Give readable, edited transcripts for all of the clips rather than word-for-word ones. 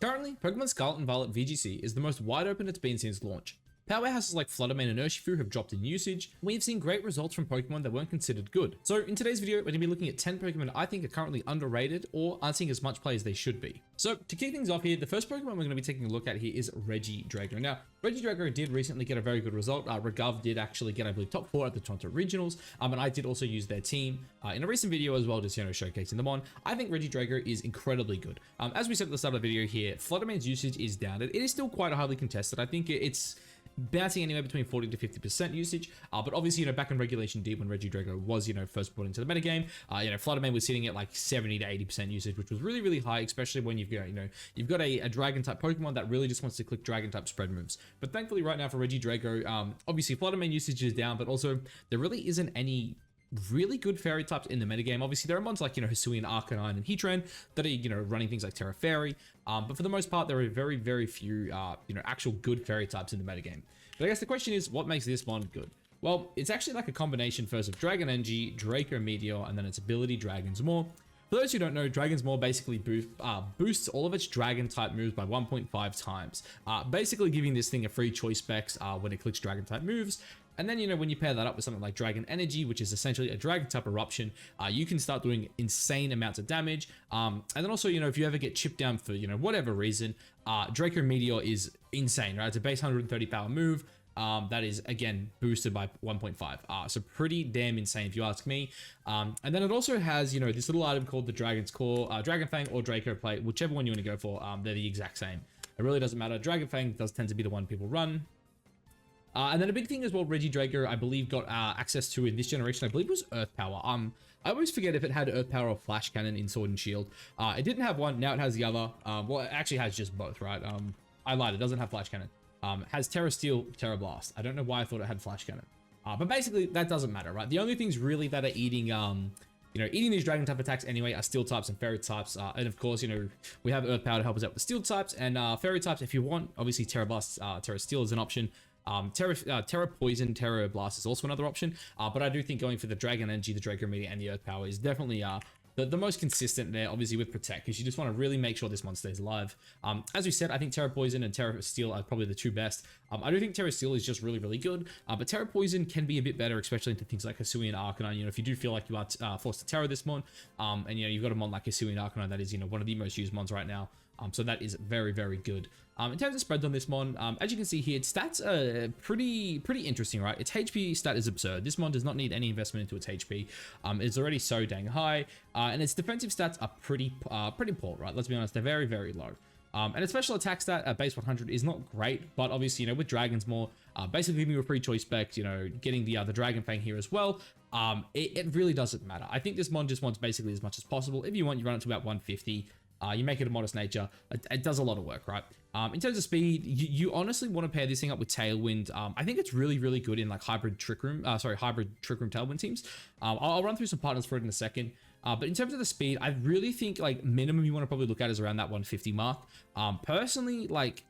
Currently, Pokemon Scarlet and Violet VGC is the most wide open it's been since launch. Powerhouses like Fluttermane and Urshifu have dropped in usage, and we have seen great results from Pokemon that weren't considered good. So in today's video, we're going to be looking at 10 Pokemon I think are currently underrated or aren't seeing as much play as they should be. So to kick things off here, the first Pokemon we're going to be taking a look at here is Regidrago. Now, Regidrago did recently get a very good result. Regav did actually get, I believe, top 4 at the Toronto Regionals, and I did also use their team in a recent video as well, just, showcasing them on. I think Regidrago is incredibly good. As we said at the start of the video here, Fluttermane's usage is down. It is still quite highly contested. I think it's bouncing anywhere between 40 to 50% usage, but obviously, back in Regulation D when Regidrago was, first brought into the metagame, Fluttermane was sitting at like 70 to 80% usage, which was really, really high, especially when you've got, a dragon type Pokemon that really just wants to click dragon type spread moves. But thankfully right now for Regidrago, obviously Fluttermane usage is down, but also there really isn't any really good fairy types in the metagame. Obviously, there are mons like, Hisuian, Arcanine, and Heatran that are, running things like Terra Fairy. But for the most part, there are very, very few, actual good fairy types in the metagame. But I guess the question is, what makes this mon good? Well, it's actually like a combination first of Dragon Energy, Draco Meteor, and then its ability Dragon's Maw. For those who don't know, Dragon's Maw basically boosts all of its dragon type moves by 1.5 times, basically giving this thing a free choice specs when it clicks dragon type moves. And then, when you pair that up with something like Dragon Energy, which is essentially a dragon type eruption, you can start doing insane amounts of damage. And then also, if you ever get chipped down for, whatever reason, Draco Meteor is insane, right? It's a base 130 power move. That is, again, boosted by 1.5. So pretty damn insane if you ask me. And then it also has, this little item called the Dragon's Claw, Dragon Fang or Draco Plate, whichever one you want to go for, they're the exact same. It really doesn't matter. Dragon Fang does tend to be the one people run. And then a big thing as well, Regidrago, I believe, got access to in this generation, I believe, was Earth Power. I always forget if it had Earth Power or Flash Cannon in Sword and Shield. It didn't have one, now it has the other. Well, it actually has just both, right? I lied, it doesn't have Flash Cannon. Has Terra Steel, Terra Blast. I don't know why I thought it had Flash Cannon. But basically, that doesn't matter, right? The only things really that are eating, eating these dragon type attacks anyway are steel types and fairy types. And of course, we have Earth Power to help us out with steel types and fairy types if you want. Obviously, Terra Blast, Terra Steel is an option. Terra Poison, Terra Blast is also another option. But I do think going for the Dragon Energy, the Draco Meteor, and the Earth Power is definitely the most consistent there, obviously with Protect, because you just want to really make sure this mon stays alive. As we said, I think Terra Poison and Terra Steel are probably the two best. I do think Terra Steel is just really, really good, but Terra Poison can be a bit better, especially into things like Hisuian Arcanine. If you do feel like you are forced to Terra this mon, and you've got a mon like Hisuian Arcanine that is, one of the most used mons right now. So that is very, very good. In terms of spreads on this mon, as you can see here, its stats are pretty interesting, right? Its HP stat is absurd. This mon does not need any investment into its HP. It's already so dang high, and its defensive stats are pretty poor, right? Let's be honest, they're very, very low. And its special attack stat at base 100 is not great, but obviously, with Dragon's Maw, basically giving you a free choice spec, getting the Dragon Fang here as well, it really doesn't matter. I think this mon just wants basically as much as possible. If you want, you run it to about 150. You make it a modest nature. It does a lot of work, right? In terms of speed, you honestly want to pair this thing up with Tailwind. I think it's really, really good in like hybrid Trick Room Tailwind teams. I'll run through some partners for it in a second. But in terms of the speed, I really think like minimum you want to probably look at is around that 150 mark. Personally, like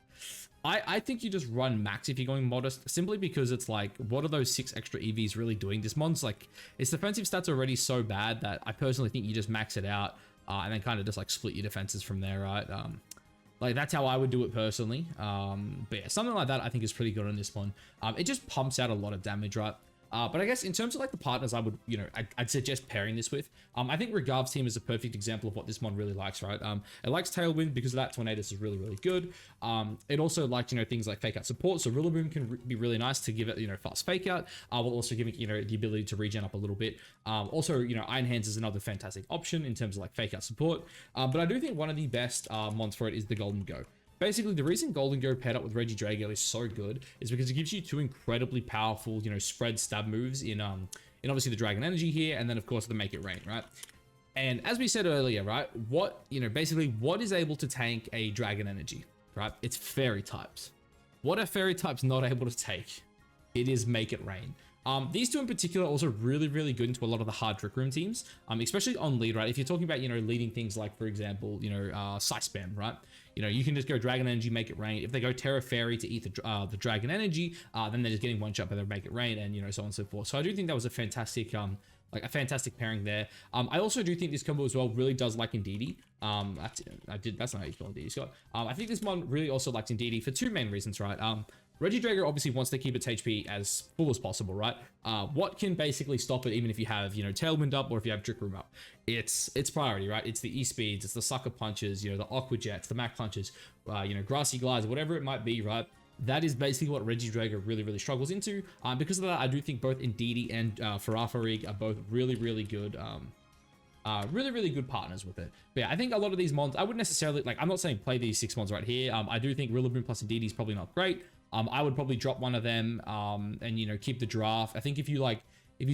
I think you just run max if you're going modest, simply because it's like, what are those 6 extra EVs really doing? This mon's like, its defensive stats are already so bad that I personally think you just max it out. And then kind of just like split your defenses from there, right? Like that's how I would do it personally. But yeah, something like that I think is pretty good on this one. It just pumps out a lot of damage, right? But I guess in terms of like the partners I would, I'd suggest pairing this with. I think Regav's team is a perfect example of what this mon really likes, right? It likes Tailwind because of that. Tornadus is really, really good. It also likes, things like Fake Out support. So Rillaboom can be really nice to give it, fast Fake Out, while also giving, the ability to regen up a little bit. Also, Iron Hands is another fantastic option in terms of like Fake Out support. But I do think one of the best mons for it is the Golden Go. Basically, the reason Golden Go paired up with Regidrago is so good is because it gives you two incredibly powerful, spread stab moves in obviously the Dragon Energy here, and then of course the Make It Rain, right? And as we said earlier, right, basically what is able to tank a Dragon Energy, right? It's fairy types. What are fairy types not able to take? It is Make It Rain. These two in particular are also really, really good into a lot of the hard Trick Room teams, especially on lead, right? If you're talking about, leading things like, for example, Size Spam, right? You can just go Dragon Energy, Make It Rain. If they go Terra Fairy to eat the Dragon Energy, then they're just getting one shot by their Make It Rain, and, so on and so forth. So I do think that was a fantastic like a fantastic pairing there. I also do think this combo as well really does like Indeedee. That's not how you spell Indeedee, Scott. I think this one really also likes Indeedee for two main reasons, right? Regidrago obviously wants to keep its HP as full as possible, right? What can basically stop it, even if you have, Tailwind up or if you have Trick Room up? It's priority, right? It's the E-Speeds, it's the Sucker Punches, the Aqua Jets, the Mac Punches, Grassy Glides, whatever it might be, right? That is basically what Regidrago really, really struggles into. Because of that, I do think both Indeedee and Farafarig are both really, really good. Really, really good partners with it. But yeah, I think a lot of these mons, I wouldn't necessarily, I'm not saying play these 6 mons right here. I do think Rillaboom plus Indeedee is probably not great. I would probably drop one of them, and keep the draft. I think if you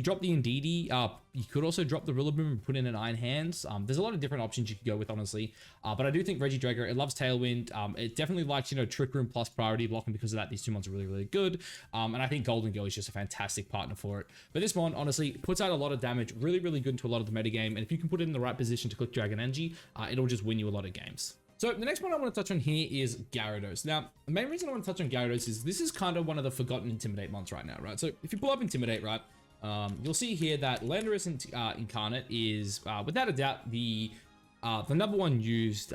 drop the Indeedee, you could also drop the Rillaboom and put in an Iron Hands. There's a lot of different options you could go with, honestly. But I do think Regidrago, it loves Tailwind. It definitely likes, Trick Room plus priority blocking. Because of that, these two mons are really, really good. And I think Golden Girl is just a fantastic partner for it. But this mon, honestly, puts out a lot of damage, really, really good into a lot of the metagame. And if you can put it in the right position to click Dragon Energy, it'll just win you a lot of games. So the next one I want to touch on here is Gyarados. Now, the main reason I want to touch on Gyarados is this is kind of one of the forgotten Intimidate mons right now, right? So if you pull up Intimidate, right, you'll see here that Landorus Incarnate is, without a doubt, the number one used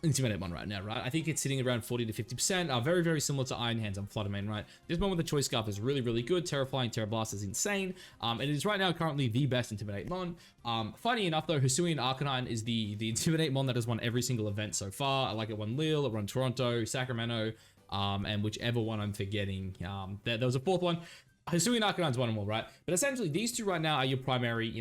Intimidate mon right now, right? I think it's sitting around 40 to 50%, very, very similar to Iron Hands on Fluttermane, right? This one with the Choice Scarf is really, really good. Terra Flying, Terra Blast is insane. It is right now currently the best Intimidate mon. Funny enough though, Hisuian Arcanine is the Intimidate mon that has won every single event so far. It won Lille, it won Toronto, Sacramento, and whichever one I'm forgetting. There was a fourth one. Hisuian Arcanine's one of them all, right? But essentially, these two right now are your primary,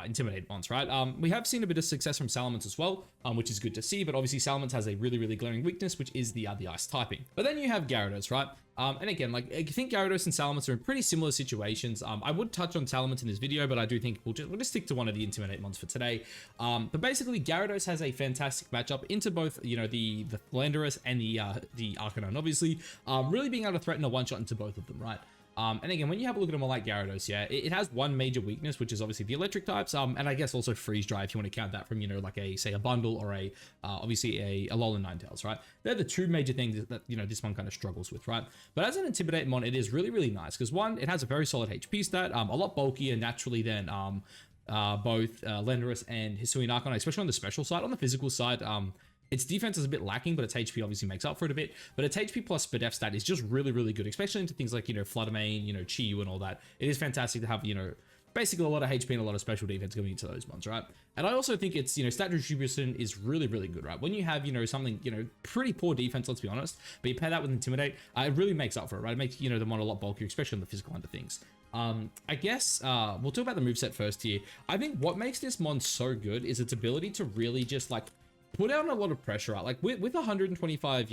Intimidate mons, right? We have seen a bit of success from Salamence as well, which is good to see, but obviously Salamence has a really, really glaring weakness, which is the Ice typing. But then you have Gyarados, right? And again, I think Gyarados and Salamence are in pretty similar situations. I would touch on Salamence in this video, but I do think we'll just stick to one of the Intimidate mons for today. But basically, Gyarados has a fantastic matchup into both, the Landorus and the Arcanine, obviously. Really being able to threaten a one-shot into both of them, right? And again, when you have a look at them like Gyarados, yeah, it has one major weakness, which is obviously the electric types, and I guess also freeze dry if you want to count that from, say a bundle or obviously a Alolan Ninetales, right? They're the two major things that, this one kind of struggles with, right? But as an Intimidate mon, it is really, really nice because one, it has a very solid HP stat, a lot bulkier naturally than both Landorus and Hisuian Arcanine, especially on the special side. On the physical side, its defense is a bit lacking, but its HP obviously makes up for it a bit. But its HP plus Spadef stat is just really, really good, especially into things like, Fluttermane, Chi-Yu and all that. It is fantastic to have, basically a lot of HP and a lot of special defense going into those ones, right? And I also think it's, stat distribution is really, really good, right? When you have, something, pretty poor defense, let's be honest, but you pair that with Intimidate, it really makes up for it, right? It makes, the mon a lot bulkier, especially on the physical end of things. I guess we'll talk about the moveset first here. I think what makes this mon so good is its ability to really just, put out a lot of pressure out. With 125,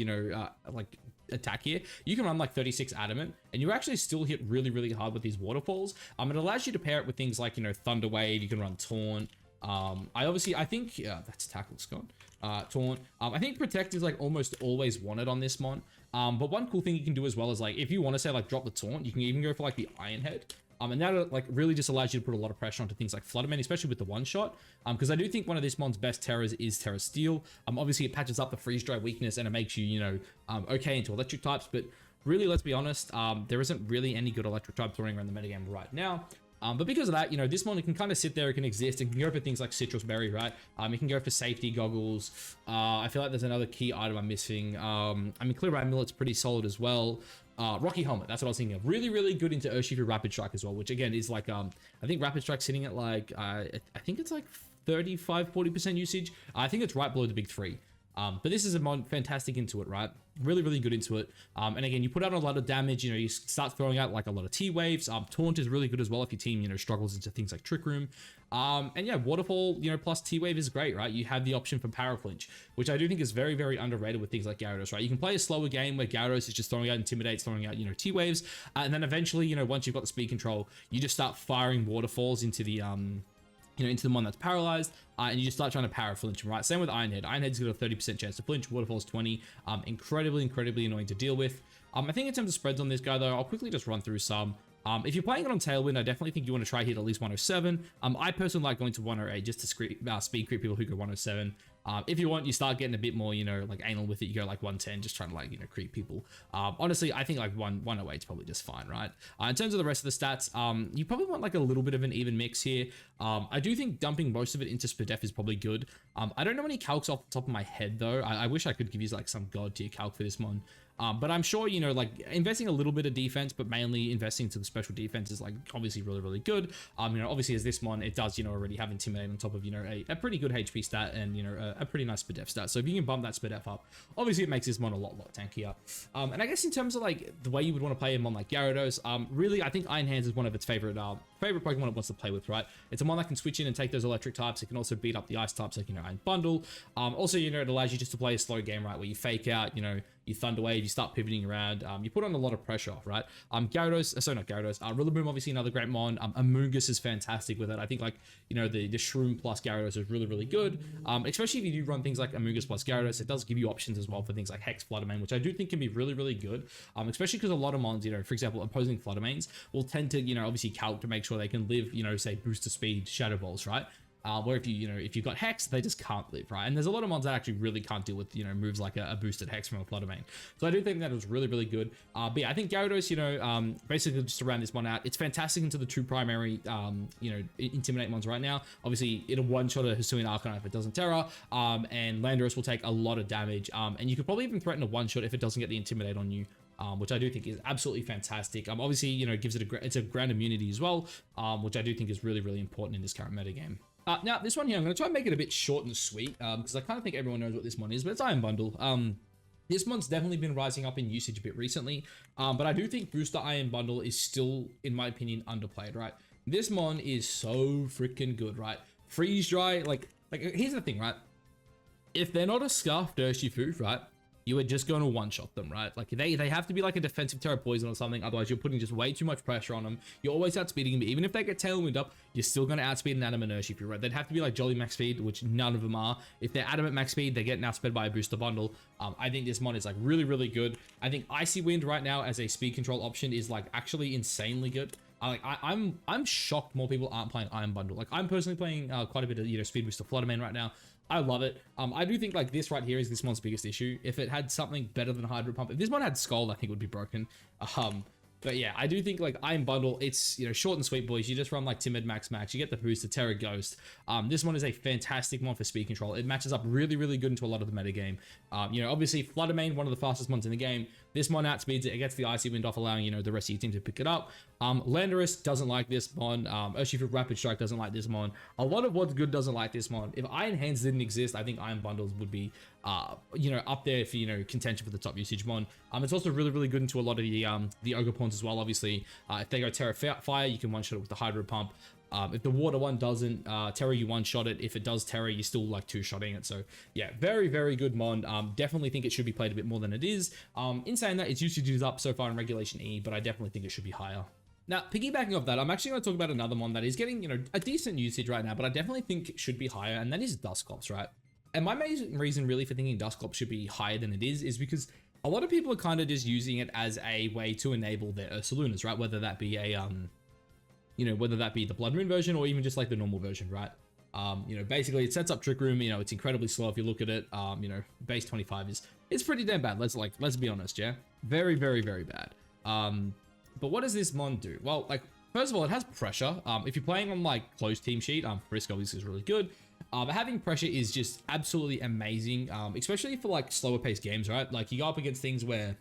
attack here, you can run 36 Adamant, and you actually still hit really, really hard with these waterfalls. It allows you to pair it with things like, Thunder Wave, you can run Taunt. I think that's Tackle, Scott. Taunt. I think Protect is almost always wanted on this mon. But one cool thing you can do as well is if you want to say drop the Taunt, you can even go for the Iron Head. And that really just allows you to put a lot of pressure onto things like Fluttermane, especially with the one shot. Because I do think one of this mon's best terrors is Terra Steel. Obviously it patches up the freeze dry weakness and it makes you, okay into electric types. But really, let's be honest, there isn't really any good electric types running around the metagame right now. But because of that, this mon can kind of sit there, it can exist, it can go for things like Citrus Berry, right? It can go for safety goggles. I feel like there's another key item I'm missing. Clear Amulet's pretty solid as well. Rocky Helmet, that's what I was thinking of. Really, really good into Urshifu Rapid Strike as well, which again is I think Rapid Strike's sitting at I think it's 35-40% usage. I think it's right below the big three. But this is a mon fantastic into it, right? Really, really good into it. And again, you put out a lot of damage, you start throwing out a lot of T-Waves. Taunt is really good as well if your team, struggles into things like Trick Room. And yeah, Waterfall, plus T-Wave is great, right? You have the option for Power Flinch, which I do think is very, very underrated with things like Gyarados, right? You can play a slower game where Gyarados is just throwing out Intimidates, throwing out, T-Waves. And then eventually, once you've got the speed control, you just start firing Waterfalls into the, into the one that's paralyzed, and you just start trying to power flinch, right? Same with Iron Head. Iron Head's got a 30% chance to flinch, Waterfall's 20. Incredibly, incredibly annoying to deal with. I think in terms of spreads on this guy, though, I'll quickly just run through some. If you're playing it on Tailwind, I definitely think you want to try hit at least 107. I personally like going to 108 just to speed creep people who go 107. If you want, you start getting a bit more, you know, like anal with it. You go like 110, just trying to like, you know, creep people. Honestly, I think like 108 is probably just fine, right? In terms of the rest of the stats, you probably want like a little bit of an even mix here. I do think dumping most of it into Spadef is probably good. I don't know any calcs off the top of my head though. I wish I could give you like some god tier calc for this mon. But I'm sure, you know, like investing a little bit of defense, but mainly investing to the special defense is like obviously really, really good. You know, obviously as this one, it does, you know, already have Intimidate on top of, you know, a pretty good HP stat and, you know, a pretty nice Spadef stat. So if you can bump that Spadef up, obviously it makes this mon a lot tankier. And I guess in terms of like the way you would want to play a mon like Gyarados, really, I think Iron Hands is one of its favorite Pokemon it wants to play with, right? It's a mon that can switch in and take those electric types. It can also beat up the ice types, like, you know, Iron Bundle. Also, you know, it allows you just to play a slow game, right? Where you fake out, you know, you Thunder Wave, you start pivoting around, you put on a lot of pressure, right? Gyarados, sorry, not Gyarados, Rillaboom, obviously another great mon. Amoonguss is fantastic with it. I think, like, you know, the Shroom plus Gyarados is really, really good. Especially if you do run things like Amoonguss plus Gyarados, it does give you options as well for things like Hex Fluttermane, which I do think can be really, really good. Especially because a lot of mons, you know, for example, opposing Fluttermanes will tend to, you know, obviously calc to make sure they can live, you know, say booster speed Shadow Balls, right? Where if you've got Hex, they just can't live, right? And there's a lot of mons that actually really can't deal with, you know, moves like a boosted Hex from a Fluttermane. So I do think that was really, really good. But yeah, I think Gyarados, you know, basically just to round this one out, it's fantastic into the two primary, you know, Intimidate mons right now. Obviously, it'll one-shot a Hisuian Arcanine if it doesn't Terra, and Landorus will take a lot of damage, and you could probably even threaten a one-shot if it doesn't get the Intimidate on you. Which I do think is absolutely fantastic. Obviously, you know, it gives it it's a ground immunity as well, which I do think is really, really important in this current metagame. Now, this one here, I'm going to try and make it a bit short and sweet, because I kind of think everyone knows what this mon is, but it's Iron Bundle. This mon's definitely been rising up in usage a bit recently, but I do think Booster Iron Bundle is still, in my opinion, underplayed, right? This mon is so freaking good, right? Freeze Dry, like here's the thing, right? If they're not a Scarf Urshifu, right? You are just going to one-shot them, right? Like, they have to be like a defensive Terra Poison or something, otherwise you're putting just way too much pressure on them. You're always outspeeding them, even if they get Tailwind up, you're still going to outspeed an Adamant Urshifu, right? They'd have to be like Jolly Max Speed, which none of them are. If they're Adamant Max Speed, they're getting outsped by a Booster Bundle. I think this mon is like really, really good. I think Icy Wind right now as a speed control option is like actually insanely good. I'm shocked more people aren't playing Iron Bundle. Like, I'm personally playing quite a bit of, you know, Speed Booster Fluttermane right now. I love it. I do think like this right here is this mon's biggest issue. If it had something better than Hydro Pump, if this mon had Scald, I think it would be broken. But yeah, I do think like Iron Bundle, it's, you know, short and sweet, boys. You just run like Timid Max, you get the boost, the Terra Ghost. This one is a fantastic one for speed control. It matches up really, really good into a lot of the metagame. You know, obviously Fluttermane, one of the fastest mons in the game. This mon outspeeds it, it gets the Icy Wind off, allowing, you know, the rest of your team to pick it up. Landorus doesn't like this mon. Urshifu Rapid Strike doesn't like this mon. A lot of what's good doesn't like this mon. If Iron Hands didn't exist, I think Iron Bundles would be, you know, up there for, you know, contention for the top usage mon. It's also really, really good into a lot of the Ogre Pawns as well, obviously. If they go Terra Fire, you can one-shot it with the Hydro Pump. If the water one doesn't Terra, you one-shot it. If it does Terra, you're still like two-shotting it. So yeah, very, very good mon. Definitely think it should be played a bit more than it is. In saying that, its usage is up so far in Regulation E, but I definitely think it should be higher. Now, piggybacking off that, I'm actually going to talk about another mon that is getting, you know, a decent usage right now, but I definitely think it should be higher, and that is Dusclops, right? And my main reason really for thinking Dusclops should be higher than it is because a lot of people are kind of just using it as a way to enable their Ursalunas, right? Whether that be a, you know, whether that be the Blood Moon version or even just like the normal version, right? You know, basically it sets up Trick Room, you know, it's incredibly slow if you look at it. You know, base 25 it's pretty damn bad. Let's be honest, yeah? Very, very, very bad. But what does this mon do? Well, like, first of all, it has pressure. If you're playing on like closed team sheet, Frisk obviously is really good. But having pressure is just absolutely amazing, especially for like slower paced games, right? Like you go up against things where,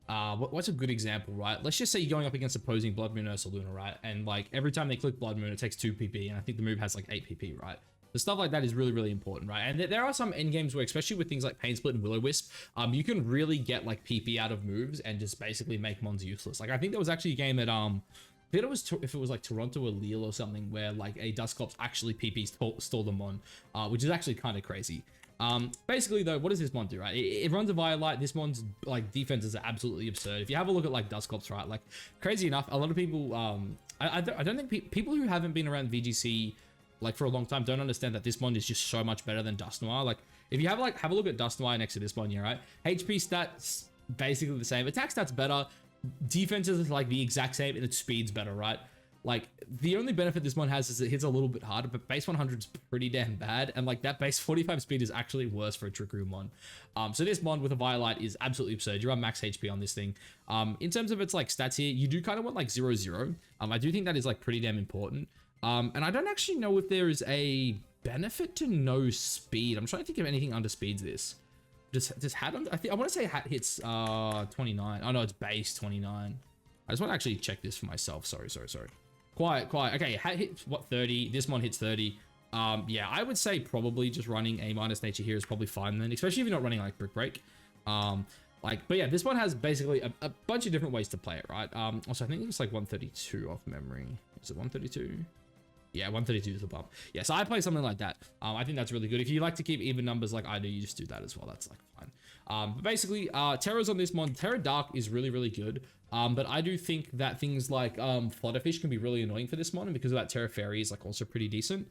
what's a good example, right? Let's just say you're going up against opposing Blood Moon Ursaluna, right? And like every time they click Blood Moon, it takes 2 PP, and I think the move has like 8 PP, right? The stuff like that is really, really important, right? And there are some end games where, especially with things like Pain Split and Will-O-Wisp, you can really get like PP out of moves and just basically make mons useless. Like I think there was actually a game at I think it was if it was like Toronto or Lille or something where like a Dusclops actually PP stole them on, which is actually kind of crazy. Basically though, what does this mon do, right? It runs a Violite. This mon's like defenses are absolutely absurd. If you have a look at like Dusclops, right? Like crazy enough, a lot of people, I don't think people who haven't been around VGC like for a long time don't understand that this mon is just so much better than Dusknoir. Like if you have a look at Dusknoir next to this mon here, right? HP stats basically the same. Attack stats better. Defense is like the exact same, and its speed's better, right? Like, the only benefit this one has is it hits a little bit harder, but base 100 is pretty damn bad. And like that base 45 speed is actually worse for a Trick Room mon. So this mon with a Violite is absolutely absurd. You're on max HP on this thing. In terms of its like stats here, you do kind of want like 0-0. I do think that is like pretty damn important. And I don't actually know if there is a benefit to no speed. I'm trying to think of anything under speeds this. Does hat on? I want to say hat hits 29. Oh no, it's base 29. I just want to actually check this for myself. Sorry. Quiet. Okay, hat hits what 30. This mon hits 30. Yeah, I would say probably just running a minus nature here is probably fine then, especially if you're not running like Brick Break. But yeah, this one has basically a bunch of different ways to play it, right? Also, I think it's like 132 off memory. Is it 132? Yeah, 132 is the bump. Yeah, so I play something like that. I think that's really good. If you like to keep even numbers like I do, you just do that as well. That's like fine. But basically, Terra's on this mon. Terra Dark is really, really good. But I do think that things like Flutterfish can be really annoying for this mon, and because of that, Terra Fairy is like also pretty decent.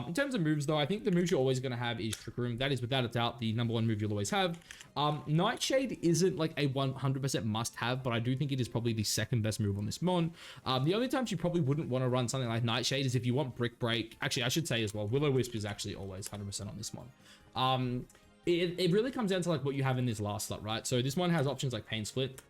In terms of moves though, I think the moves you're always going to have is Trick Room. That is without a doubt the #1 move you'll always have. Nightshade isn't like a 100% must have, but I do think it is probably the second best move on this mon. The only times you probably wouldn't want to run something like Nightshade is if you want Brick Break. Actually, I should say as well, Will-O-Wisp is actually always 100% on this mon. It really comes down to like what you have in this last slot, right? So this one has options like Pain Split.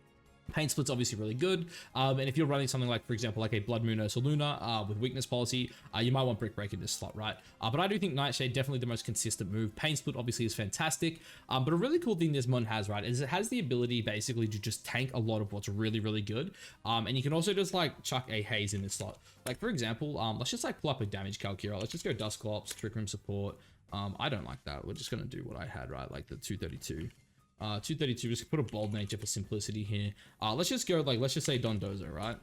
Pain Split's obviously really good. And if you're running something like, for example, like a Blood Moon Ursa Luna with weakness policy, you might want Brick Break in this slot, right? But I do think Nightshade definitely the most consistent move. Pain Split obviously is fantastic. But a really cool thing this mon has, right, is it has the ability basically to just tank a lot of what's really, really good. And you can also just like chuck a Haze in this slot. Like for example, let's just like pull up a damage calculator. Let's just go Dusclops, Trick Room support. I don't like that. We're just gonna do what I had, right? Like the 232. 232, just put a bold nature for simplicity here. Let's just go like, let's just say Dondozo, right?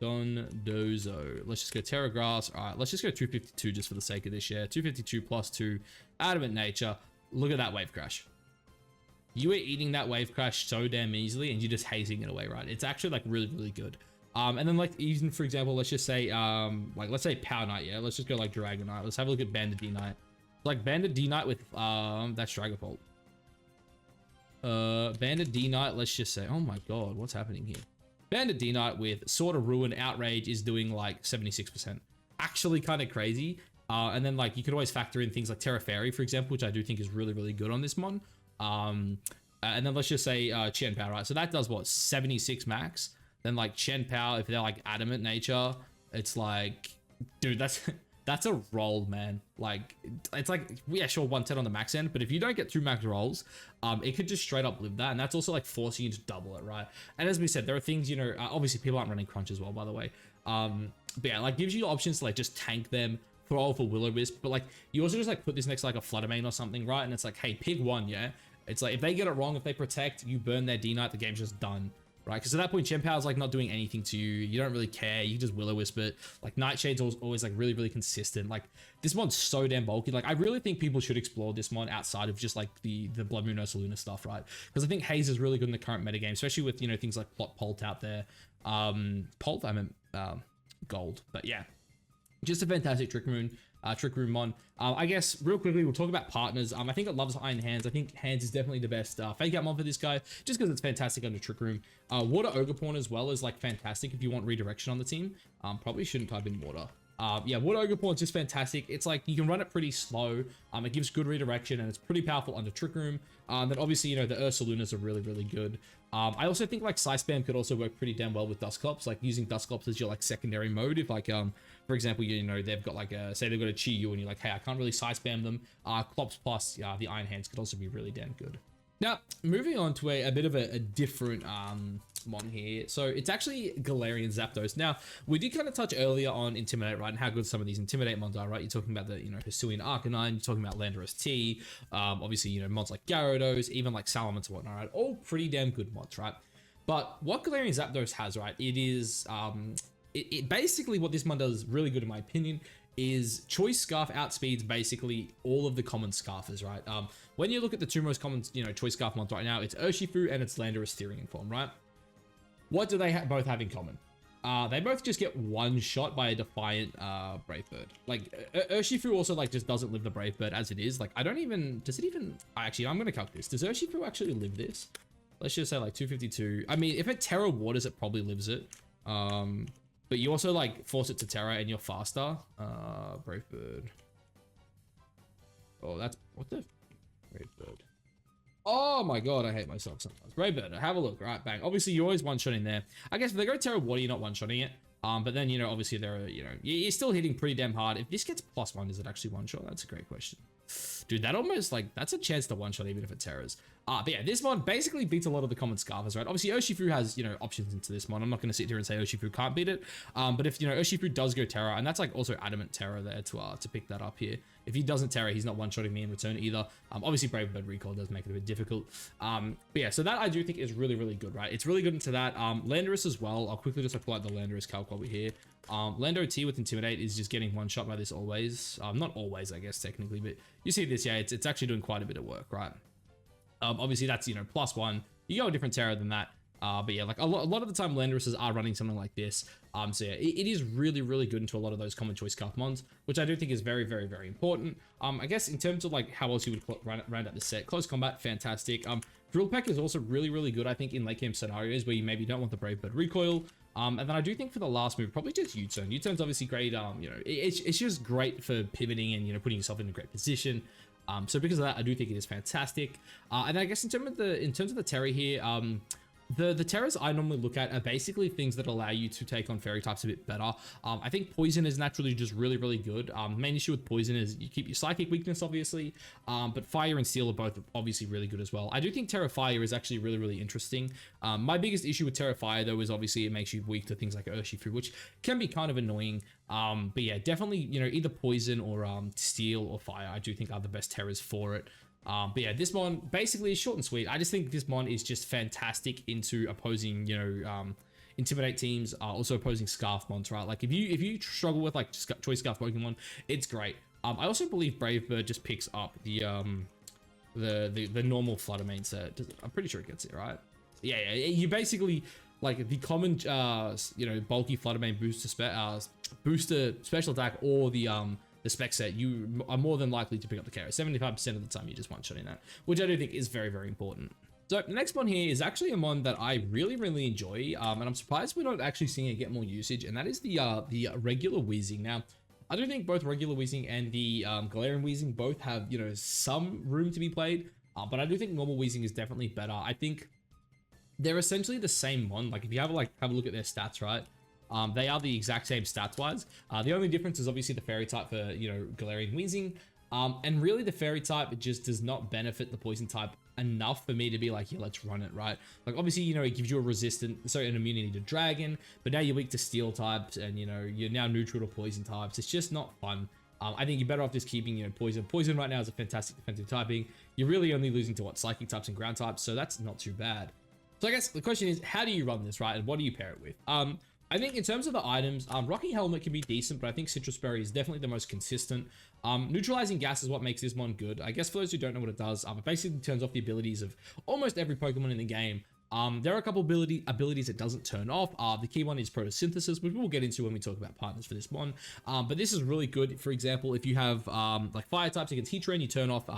Dondozo. Let's just go Terra Grass. All right, let's just go 252 just for the sake of this, yeah. 252 plus 2, Adamant Nature. Look at that wave crash. You are eating that wave crash so damn easily and you're just hazing it away, right? It's actually like really, really good. And then like even for example, let's just say, like let's say Power Knight, yeah? Let's just go like Dragon Knight. Let's have a look at Banded D Knight. Like Banded D Knight with, that's Dragapult. Bandit D Knight, let's just say, oh my god, what's happening here? Bandit D Knight with Sword of Ruin Outrage is doing like 76%. Actually kind of crazy. And then like you could always factor in things like Terra Fairy, for example, which I do think is really, really good on this mon. And then let's just say Chen Pao, right? So that does what, 76 max? Then like Chen Pao, if they're like Adamant Nature, it's like, dude, that's a roll, man. Like, it's like, yeah, sure, 110 on the max end, but if you don't get 2 max rolls, it could just straight up live that, and that's also like forcing you to double it, right? And as we said, there are things, you know, obviously people aren't running crunch as well, by the way. But yeah, like gives you options to like just tank them, throw off a Will-O-Wisp, but like you also just like put this next to like a Flutter Mane or something, right? And it's like, hey, pick one, yeah? It's like, if they get it wrong, if they protect, you burn their D-Knight, the game's just done. Right, because at that point, Chen Pao's like not doing anything to you. You don't really care. You just Will-O-Wisp it. Like Nightshade's always like really, really consistent. Like this mon's so damn bulky. Like I really think people should explore this mon outside of just like the Blood Moon Ursa Luna stuff, right? Because I think Haze is really good in the current metagame, especially with, you know, things like Plot Pult out there. Pult, I meant Gold, but yeah, just a fantastic Trick Room mon. I guess real quickly we'll talk about partners. I think it loves Iron Hands. I think Hands is definitely the best fake out mon for this guy, just because it's fantastic under Trick Room. Water Ogre Pawn as well is like fantastic if you want redirection on the team. Probably shouldn't type in water. Yeah, Water Ogre Pawn is just fantastic. It's like you can run it pretty slow. It gives good redirection and it's pretty powerful under Trick Room. Then obviously, you know, the Ursa Lunas are really, really good. I also think like Psy Spam could also work pretty damn well with Dusclops, like using Dusclops as your like secondary mode. If like, for example, you know, they've got like a, say they've got a Chi Yu and you're like, hey, I can't really Psy Spam them. Clops plus the Iron Hands could also be really damn good. Now, moving on to a bit of a different mon here. So it's actually Galarian Zapdos. Now, we did kind of touch earlier on Intimidate, right? And how good some of these Intimidate mons are, right? You're talking about the, you know, Hisuian Arcanine, you're talking about Landorus T, obviously, you know, mods like Gyarados, even like Salamence and whatnot, right? All pretty damn good mods, right? But what Galarian Zapdos has, right? It is, it basically what this mon does really good in my opinion is Choice Scarf outspeeds basically all of the common Scarfers, right? When you look at the two most common, you know, Choice Scarf mons right now, it's Urshifu and it's Landorus Therian form, right? What do they both have in common? They both just get one shot by a Defiant Brave Bird. Like Urshifu also like just doesn't live the Brave Bird as it is. Like I don't even, does it even, actually I'm gonna calc this. Does Urshifu actually live this? Let's just say like 252. I mean, if it Terra Waters, it probably lives it. but you also like force it to Terra and you're faster. Brave Bird. Oh, that's what the Brave Bird. Oh my god, I hate myself sometimes. Brave Bird, have a look. Right, bang. Obviously, you're always one-shotting there. I guess if they go Terra Water, you're not one-shotting it. But then, you know, obviously there are, you know, you're still hitting pretty damn hard. If this gets +1, is it actually one-shot? That's a great question. Dude, that almost, like, that's a chance to one-shot even if it Terras. But yeah, this mod basically beats a lot of the common Scarfers, right? Obviously, Urshifu has, you know, options into this mod. I'm not going to sit here and say Urshifu can't beat it. But if, you know, Urshifu does go Terra, and that's, like, also Adamant Terra there to pick that up here. If he doesn't Terra, he's not one-shotting me in return either. Obviously, Brave Bird Recall does make it a bit difficult. But yeah, so that I do think is really, really good, right? It's really good into that. Landorus as well. I'll quickly just apply the Landorus calc while we're here. Lando T with Intimidate is just getting one shot by this always. Not always, I guess, technically, but you see this, yeah, it's actually doing quite a bit of work, right? Obviously, that's, you know, +1. You go a different Terra than that. But yeah, like a lot of the time Landoruses are running something like this. So yeah, it is really, really good into a lot of those common choice Scarf mons, which I do think is very, very, very important. I guess in terms of like how else you would round out the set, Close Combat, fantastic. Drill Peck is also really, really good, I think, in late game scenarios where you maybe don't want the Brave Bird Recoil. And then I do think for the last move, probably just U-turn. U-turn's obviously great. You know, it's just great for pivoting and, you know, putting yourself in a great position. So because of that, I do think it is fantastic. And I guess in terms of the Terra here, the Terras I normally look at are basically things that allow you to take on fairy types a bit better. I think Poison is naturally just really, really good. Main issue with Poison is you keep your Psychic weakness, obviously, but Fire and Steel are both obviously really good as well. I do think Terra Fire is actually really, really interesting. My biggest issue with Terra Fire, though, is obviously it makes you weak to things like Urshifu, which can be kind of annoying. But yeah, definitely, you know, either Poison or Steel or Fire, I do think are the best Terras for it. But yeah, this mon basically is short and sweet. I just think this mon is just fantastic into opposing, you know, Intimidate teams, also opposing Scarf mons, right? Like if you struggle with like choice Scarf Pokemon, it's great. I also believe Brave Bird just picks up the normal Flutter Mane set. I'm pretty sure it gets it, right? Yeah, you basically like the common, you know, bulky Flutter Mane booster special attack or the spec set, you are more than likely to pick up the KO. 75% of the time you just one-shotting that, which I do think is very, very important. So the next mon here is actually a mon that I really, really enjoy, and I'm surprised we're not actually seeing it get more usage, and that is the regular Weezing. Now, I do think both regular Weezing and the Galarian Weezing both have, you know, some room to be played, but I do think normal Weezing is definitely better. I think they're essentially the same mon. Like if you have a look at their stats, right? They are the exact same stats-wise. The only difference is obviously the Fairy type for, you know, Galarian Weezing. And really the Fairy type, it just does not benefit the Poison type enough for me to be like, yeah, let's run it, right? Like obviously, you know, it gives you an immunity to Dragon, but now you're weak to Steel types and, you know, you're now neutral to Poison types. It's just not fun. I think you're better off just keeping, you know, Poison. Poison right now is a fantastic defensive typing. You're really only losing to what, Psychic types and Ground types, so that's not too bad. So I guess the question is, how do you run this, right? And what do you pair it with? I think in terms of the items, Rocky Helmet can be decent, but I think Citrus Berry is definitely the most consistent. Neutralizing Gas is what makes this mon good. I guess for those who don't know what it does, it basically turns off the abilities of almost every Pokemon in the game. There are a couple abilities it doesn't turn off. The key one is Photosynthesis, which we'll get into when we talk about partners for this mon. But this is really good. For example, if you have like Fire types against Heatran, you turn off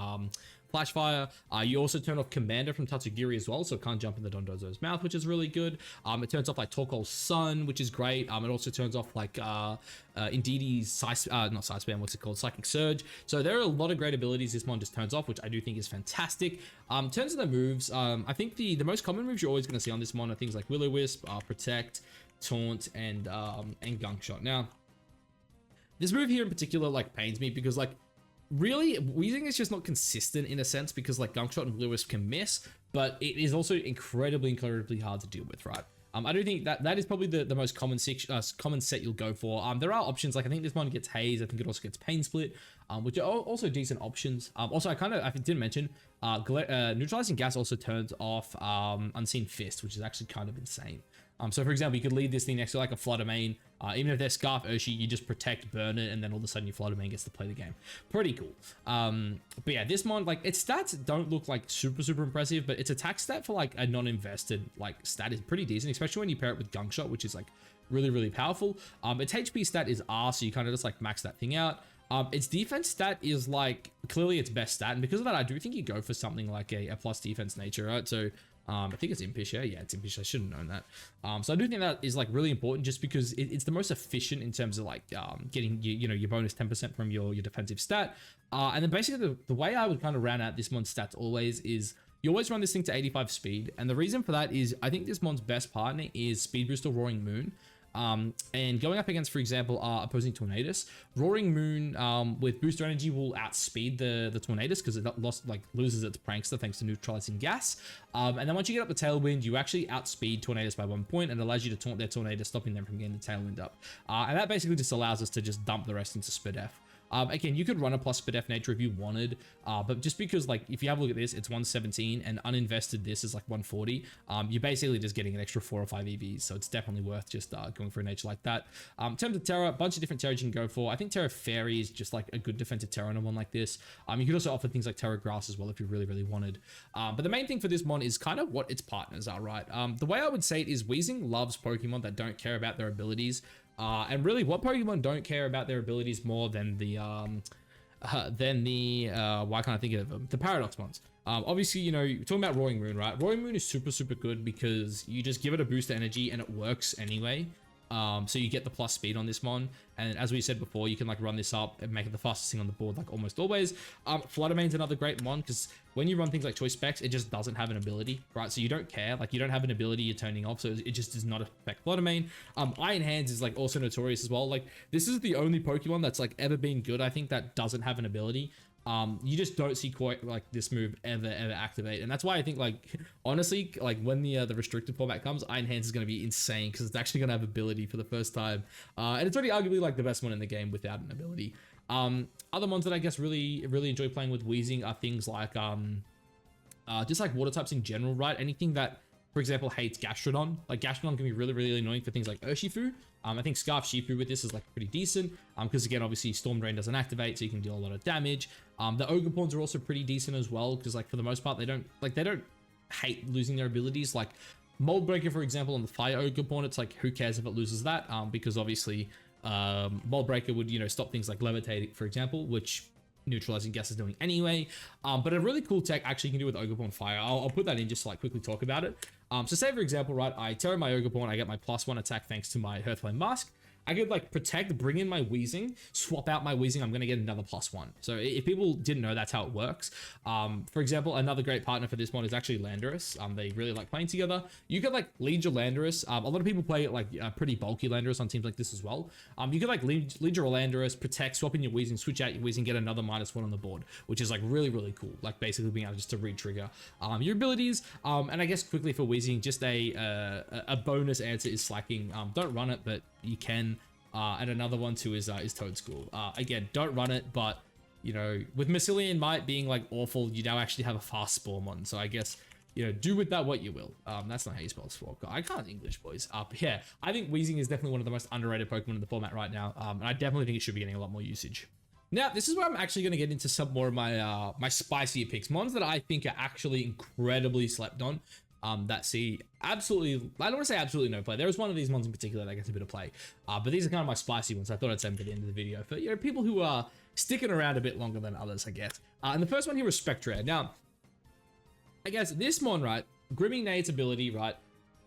Flash Fire. You also turn off Commander from Tatsugiri as well, so it can't jump in the Dondozo's mouth, which is really good. It turns off like Torkoal's Sun, which is great. It also turns off like Indeedee's not Side Spam, what's it called? Psychic Surge. So there are a lot of great abilities this mon just turns off, which I do think is fantastic. In terms of the moves, I think the most common moves you're always going to see on this mon are things like Will-O-Wisp, Protect, Taunt, and Gunk Shot. Now, this move here in particular like pains me because like really, Weezing is just not consistent in a sense because like Gunk Shot and Will-O-Wisp can miss, but it is also incredibly hard to deal with, right? I do think that is probably the most common set you'll go for. There are options, like I think this one gets Haze, I think it also gets Pain Split, which are also decent options. Also, I didn't mention, Neutralizing Gas also turns off Unseen Fist, which is actually kind of insane. So for example, you could leave this thing next to like a Flutter Mane. Even if they're Scarf Urshi, you just protect, burn it, and then all of a sudden your Flutter Mane gets to play the game. Pretty cool. But yeah, this mon, like its stats don't look like super impressive, but its attack stat for like a non-invested like stat is pretty decent, especially when you pair it with Gunk Shot, which is like really powerful. Its HP stat is R, so you kind of just like max that thing out. Its defense stat is like clearly its best stat, and because of that, I do think you go for something like a plus defense nature, right? So I think it's Impish, yeah, it's Impish. I should have known that. So I do think that is like really important, just because it's the most efficient in terms of like getting your bonus 10% from your defensive stat. And then basically the way I would kind of round out this mon's stats always is you always run this thing to 85 speed, and the reason for that is I think this mon's best partner is Speed Booster Roaring Moon. And going up against, for example, opposing Tornadus, Roaring Moon with booster energy will outspeed the Tornadus because it loses its prankster thanks to neutralizing gas. And then once you get up the Tailwind, you actually outspeed Tornadus by 1 point and allows you to taunt their Tornadus, stopping them from getting the Tailwind up. And that basically just allows us to just dump the rest into Spidef. Again, you could run a plus Spidef nature if you wanted, but just because, like, if you have a look at this, it's 117 and uninvested this is like 140. You're basically just getting an extra 4 or 5 EVs, so it's definitely worth just going for a nature like that. In terms of Terra, a bunch of different Terras you can go for. I think Terra Fairy is just like a good defensive Terra on a one like this. You could also offer things like Terra Grass as well if you really, really wanted. But the main thing for this mon is kind of what its partners are, right? The way I would say it is Weezing loves Pokemon that don't care about their abilities. And really, what Pokemon don't care about their abilities more than the why can't I think of them? The Paradox ones. Obviously, you know, you're talking about Roaring Moon, right? Roaring Moon is super, super good because you just give it a boost of energy and it works anyway. So you get the plus speed on this mon, and as we said before, you can like run this up and make it the fastest thing on the board, like almost always. Fluttermane's another great mon because when you run things like Choice Specs, it just doesn't have an ability, right? So you don't care, like you don't have an ability you're turning off, so it just does not affect Fluttermane. Iron Hands is like also notorious as well. Like this is the only Pokemon that's like ever been good, I think, that doesn't have an ability. You just don't see quite like this move ever activate, and that's why I think, like, honestly, like when the restricted format comes, Iron Hands is going to be insane because it's actually going to have ability for the first time, and it's already arguably like the best one in the game without an ability. Other ones that I guess really enjoy playing with Weezing are things like just like water types in general, right? Anything that, for example, hates Gastrodon. Like Gastrodon can be really annoying for things like Urshifu. I think Scarf Shifu with this is like pretty decent because again, obviously Storm Drain doesn't activate, so you can deal a lot of damage. The Ogerpawns are also pretty decent as well because, like, for the most part, they don't hate losing their abilities. Like Mold Breaker, for example, on the Fire Ogerpawn, it's like, who cares if it loses that? Because obviously Mold Breaker would, you know, stop things like Levitating, for example, which neutralizing gas is doing anyway. But a really cool tech actually you can do with Ogerpawn Fire. I'll put that in just to like quickly talk about it. So say for example, right, I Terra my Ogerpawn, I get my +1 attack thanks to my Hearthflame Mask. I could like protect, bring in my Weezing, swap out my Weezing, I'm going to get another +1. So if people didn't know, that's how it works. For example, another great partner for this one is actually Landorus. They really like playing together. You could like lead your Landorus. A lot of people play it like pretty bulky Landorus on teams like this as well. You could like lead your Landorus, protect, swap in your Weezing, switch out your Weezing, get another -1 on the board, which is like really cool. Like basically being able just to re-trigger your abilities. And I guess quickly for Weezing, just a bonus answer is Slacking. Don't run it, but you can. And another one too is Toad School. Again, don't run it, but you know, with Mycelian Might being like awful, you now actually have a fast Spormon. So I guess, you know, do with that what you will. That's not how you spell Spore. I can't English, boys. But yeah, I think Weezing is definitely one of the most underrated Pokemon in the format right now. And I definitely think it should be getting a lot more usage. Now, this is where I'm actually going to get into some more of my my spicier picks, mons that I think are actually incredibly slept on. That see absolutely, I don't want to say absolutely no play. There is one of these mons in particular that gets a bit of play, but these are kind of my spicy ones. I thought I'd send them to the end of the video for, you know, people who are sticking around a bit longer than others, I guess. And the first one here is Spectre. Now, I guess this mon, right, Grimming Nade's ability, right,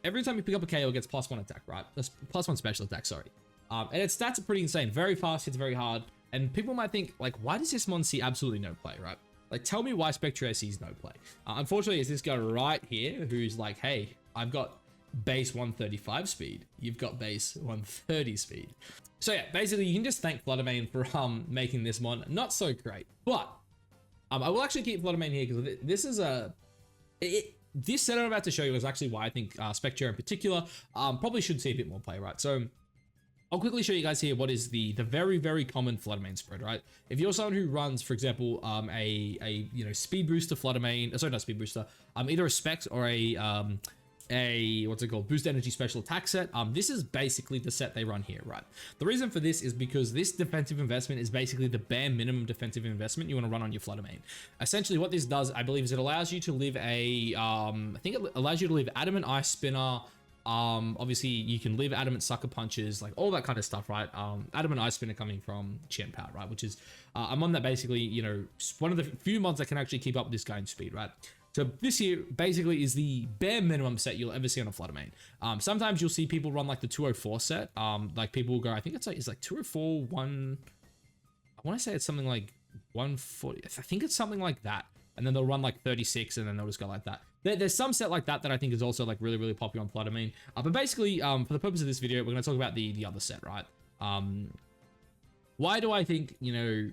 every time you pick up a KO, it gets +1 attack, right? That's +1 special attack, sorry. And its stats are pretty insane. Very fast, hits very hard. And people might think, like, why does this mon see absolutely no play, right? Like, tell me why Spectre sees no play. Unfortunately, it's this guy right here who's like, hey, I've got base 135 speed. You've got base 130 speed. So yeah, basically, you can just thank Fluttermane for making this mon not so great. But I will actually keep Fluttermane here because this is this set I'm about to show you is actually why I think Spectre in particular probably should see a bit more play, right? So I'll quickly show you guys here what is the very common Fluttermane spread, right? If you're someone who runs, for example, a you know, speed booster Fluttermane, sorry, not speed booster, either a Specs or a what's it called, boost energy special attack set, this is basically the set they run here, right? The reason for this is because this defensive investment is basically the bare minimum defensive investment you want to run on your Fluttermane. Essentially what this does, I believe, is it allows you to live a I think it allows you to live Adamant Ice Spinner. Obviously you can live Adamant Sucker Punches, like all that kind of stuff, right? Adamant Ice Spinner coming from Chien-Pao, right? Which is a mon that basically, you know, one of the few mods that can actually keep up with this guy in speed, right? So this here basically is the bare minimum set you'll ever see on a Flutter main. Sometimes you'll see people run like the 204 set. Like people will go, I think it's like 204, I want to say it's something like 140. I think it's something like that. And then they'll run like 36 and then they'll just go like that. There's some set like that that I think is also like really, really popular on Flutter main. But basically, for the purpose of this video, we're going to talk about the other set, right? Why do I think, you know,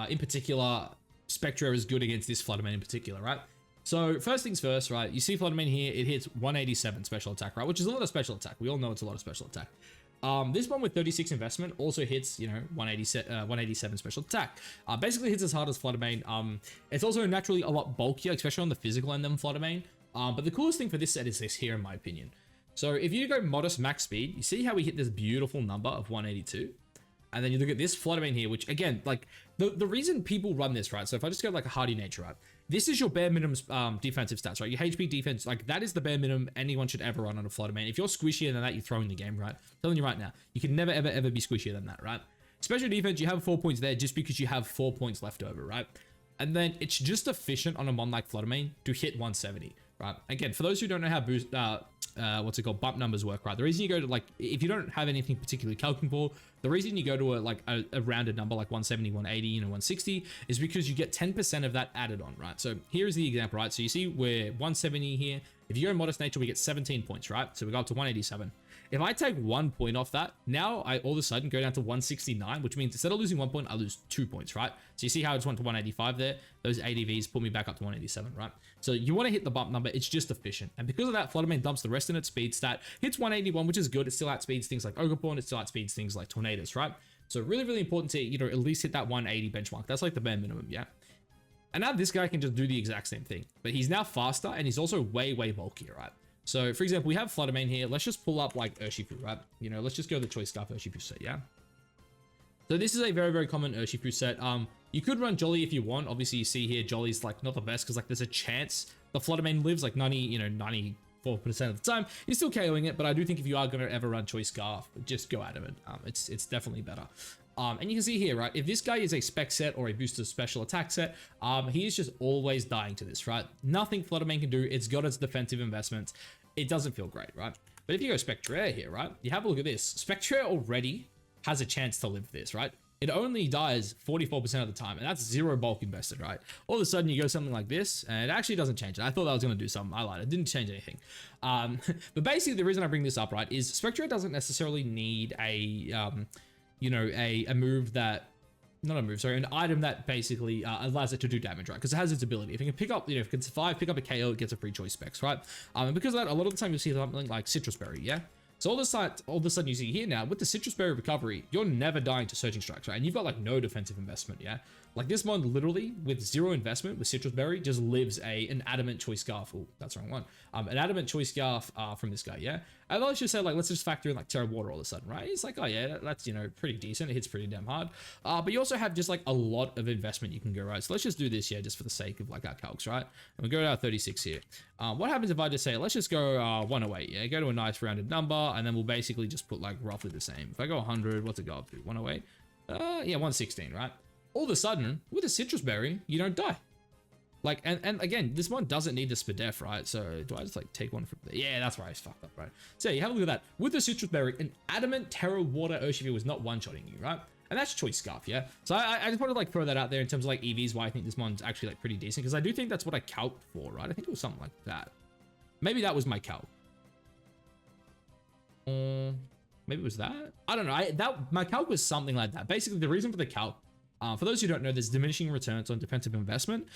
in particular, Spectra is good against this Flutter main in particular, right? So first things first, right? You see Flutter main here, it hits 187 special attack, right? Which is a lot of special attack. We all know it's a lot of special attack. This one with 36 investment also hits, you know, 187 special attack. Basically hits as hard as Flutter main. It's also naturally a lot bulkier, especially on the physical end than Flutter main. But the coolest thing for this set is this here, in my opinion. So if you go modest max speed, you see how we hit this beautiful number of 182? And then you look at this Flutter main here, which again, like the reason people run this, right? So if I just go like a hardy nature, right? This is your bare minimum defensive stats, right? Your HP defense, like that is the bare minimum anyone should ever run on a Flutter main. If you're squishier than that, you're throwing the game, right? I'm telling you right now, you can never, ever, ever be squishier than that, right? Special defense, you have 4 points there just because you have 4 points left over, right? And then it's just efficient on a mon like Flutter main to hit 170, right? Again, for those who don't know how boost, bump numbers work, right? The reason you go to like, if you don't have anything particularly calculating for, the reason you go to a rounded number like 170, 180, you know, 160 is because you get 10% of that added on, right? So here is the example, right? So you see we're 170 here. If you go modest nature, we get 17 points, right? So we go up to 187. If I take 1 point off that, now I all of a sudden go down to 169, which means instead of losing 1 point, I lose 2 points, right? So you see how I just went to 185 there? Those ADVs put me back up to 187, right? So you want to hit the bump number, it's just efficient. And because of that, Flutter main dumps the rest in its speed stat, hits 181, which is good. It still outspeeds things like Ogrepawn, it still outspeeds things like Tornadus, right? So really, really important to, you know, at least hit that 180 benchmark. That's like the bare minimum, yeah? And now this guy can just do the exact same thing, but he's now faster and he's also way, way bulkier, right? So for example, we have Flutter main here. Let's just pull up like Urshifu, right? You know, let's just go the Choice Scarf Urshifu set, yeah? So this is a very, very common Urshifu set. You could run Jolly if you want. Obviously you see here, Jolly's like not the best because like there's a chance the Flutter main lives like 94% of the time. You're still KOing it, but I do think if you are going to ever run Choice Scarf, just go out of it. It's definitely better. And you can see here, right, if this guy is a spec set or a boosted special attack set, he is just always dying to this, right? Nothing Flutter main can do. It's got its defensive investments. It doesn't feel great, right? But if you go Spectre here, right, you have a look at this. Spectre already has a chance to live this, right? It only dies 44% of the time, and that's 0 bulk invested, right? All of a sudden, you go something like this, and it actually doesn't change it. I thought that was going to do something. I lied. It didn't change anything. But basically, the reason I bring this up, right, is Spectre doesn't necessarily need a move that, not a move, sorry, an item that basically allows it to do damage, right? Because it has its ability. If it can pick up, you know, if it can survive, pick up a KO, it gets a free choice specs, right? And because of that, a lot of the time you'll see something like Citrus Berry, yeah? So all of a sudden you see here now, with the Citrus Berry recovery, you're never dying to Surging Strikes, right? And you've got like no defensive investment, yeah? Like this mon literally, with 0 investment with Citrus Berry, just lives an Adamant Choice Scarf. Oh, that's the wrong one. An Adamant Choice Scarf from this guy, yeah? And let's just say, like, let's just factor in like Terra Water all of a sudden, right? It's like, oh yeah, that's, you know, pretty decent. It hits pretty damn hard. But you also have just like a lot of investment you can go, right? So let's just do this here just for the sake of like our calcs, right? And we'll go to our 36 here. What happens if I just say, let's just go 108, yeah? Go to a nice rounded number, and then we'll basically just put like roughly the same. If I go 100, what's it go up to? 108? Yeah, 116, right? All of a sudden, with a Citrus Berry, you don't die. Like, and again, this one doesn't need the Spadef, right? So do I just like take one from there? Yeah, that's right, I fucked up, right? So yeah, you have a look at that. With the Citrus Berry, an Adamant Terra Water Urshifu was not one-shotting you, right? And that's Choice Scarf, yeah? So I just wanted to like throw that out there in terms of like EVs, why I think this one's actually like pretty decent, because I do think that's what I calced for, right? I think it was something like that. Maybe that was my calc. Maybe it was that? I don't know. My calc was something like that. Basically, the reason for the calc, for those who don't know, there's diminishing returns on defensive investment.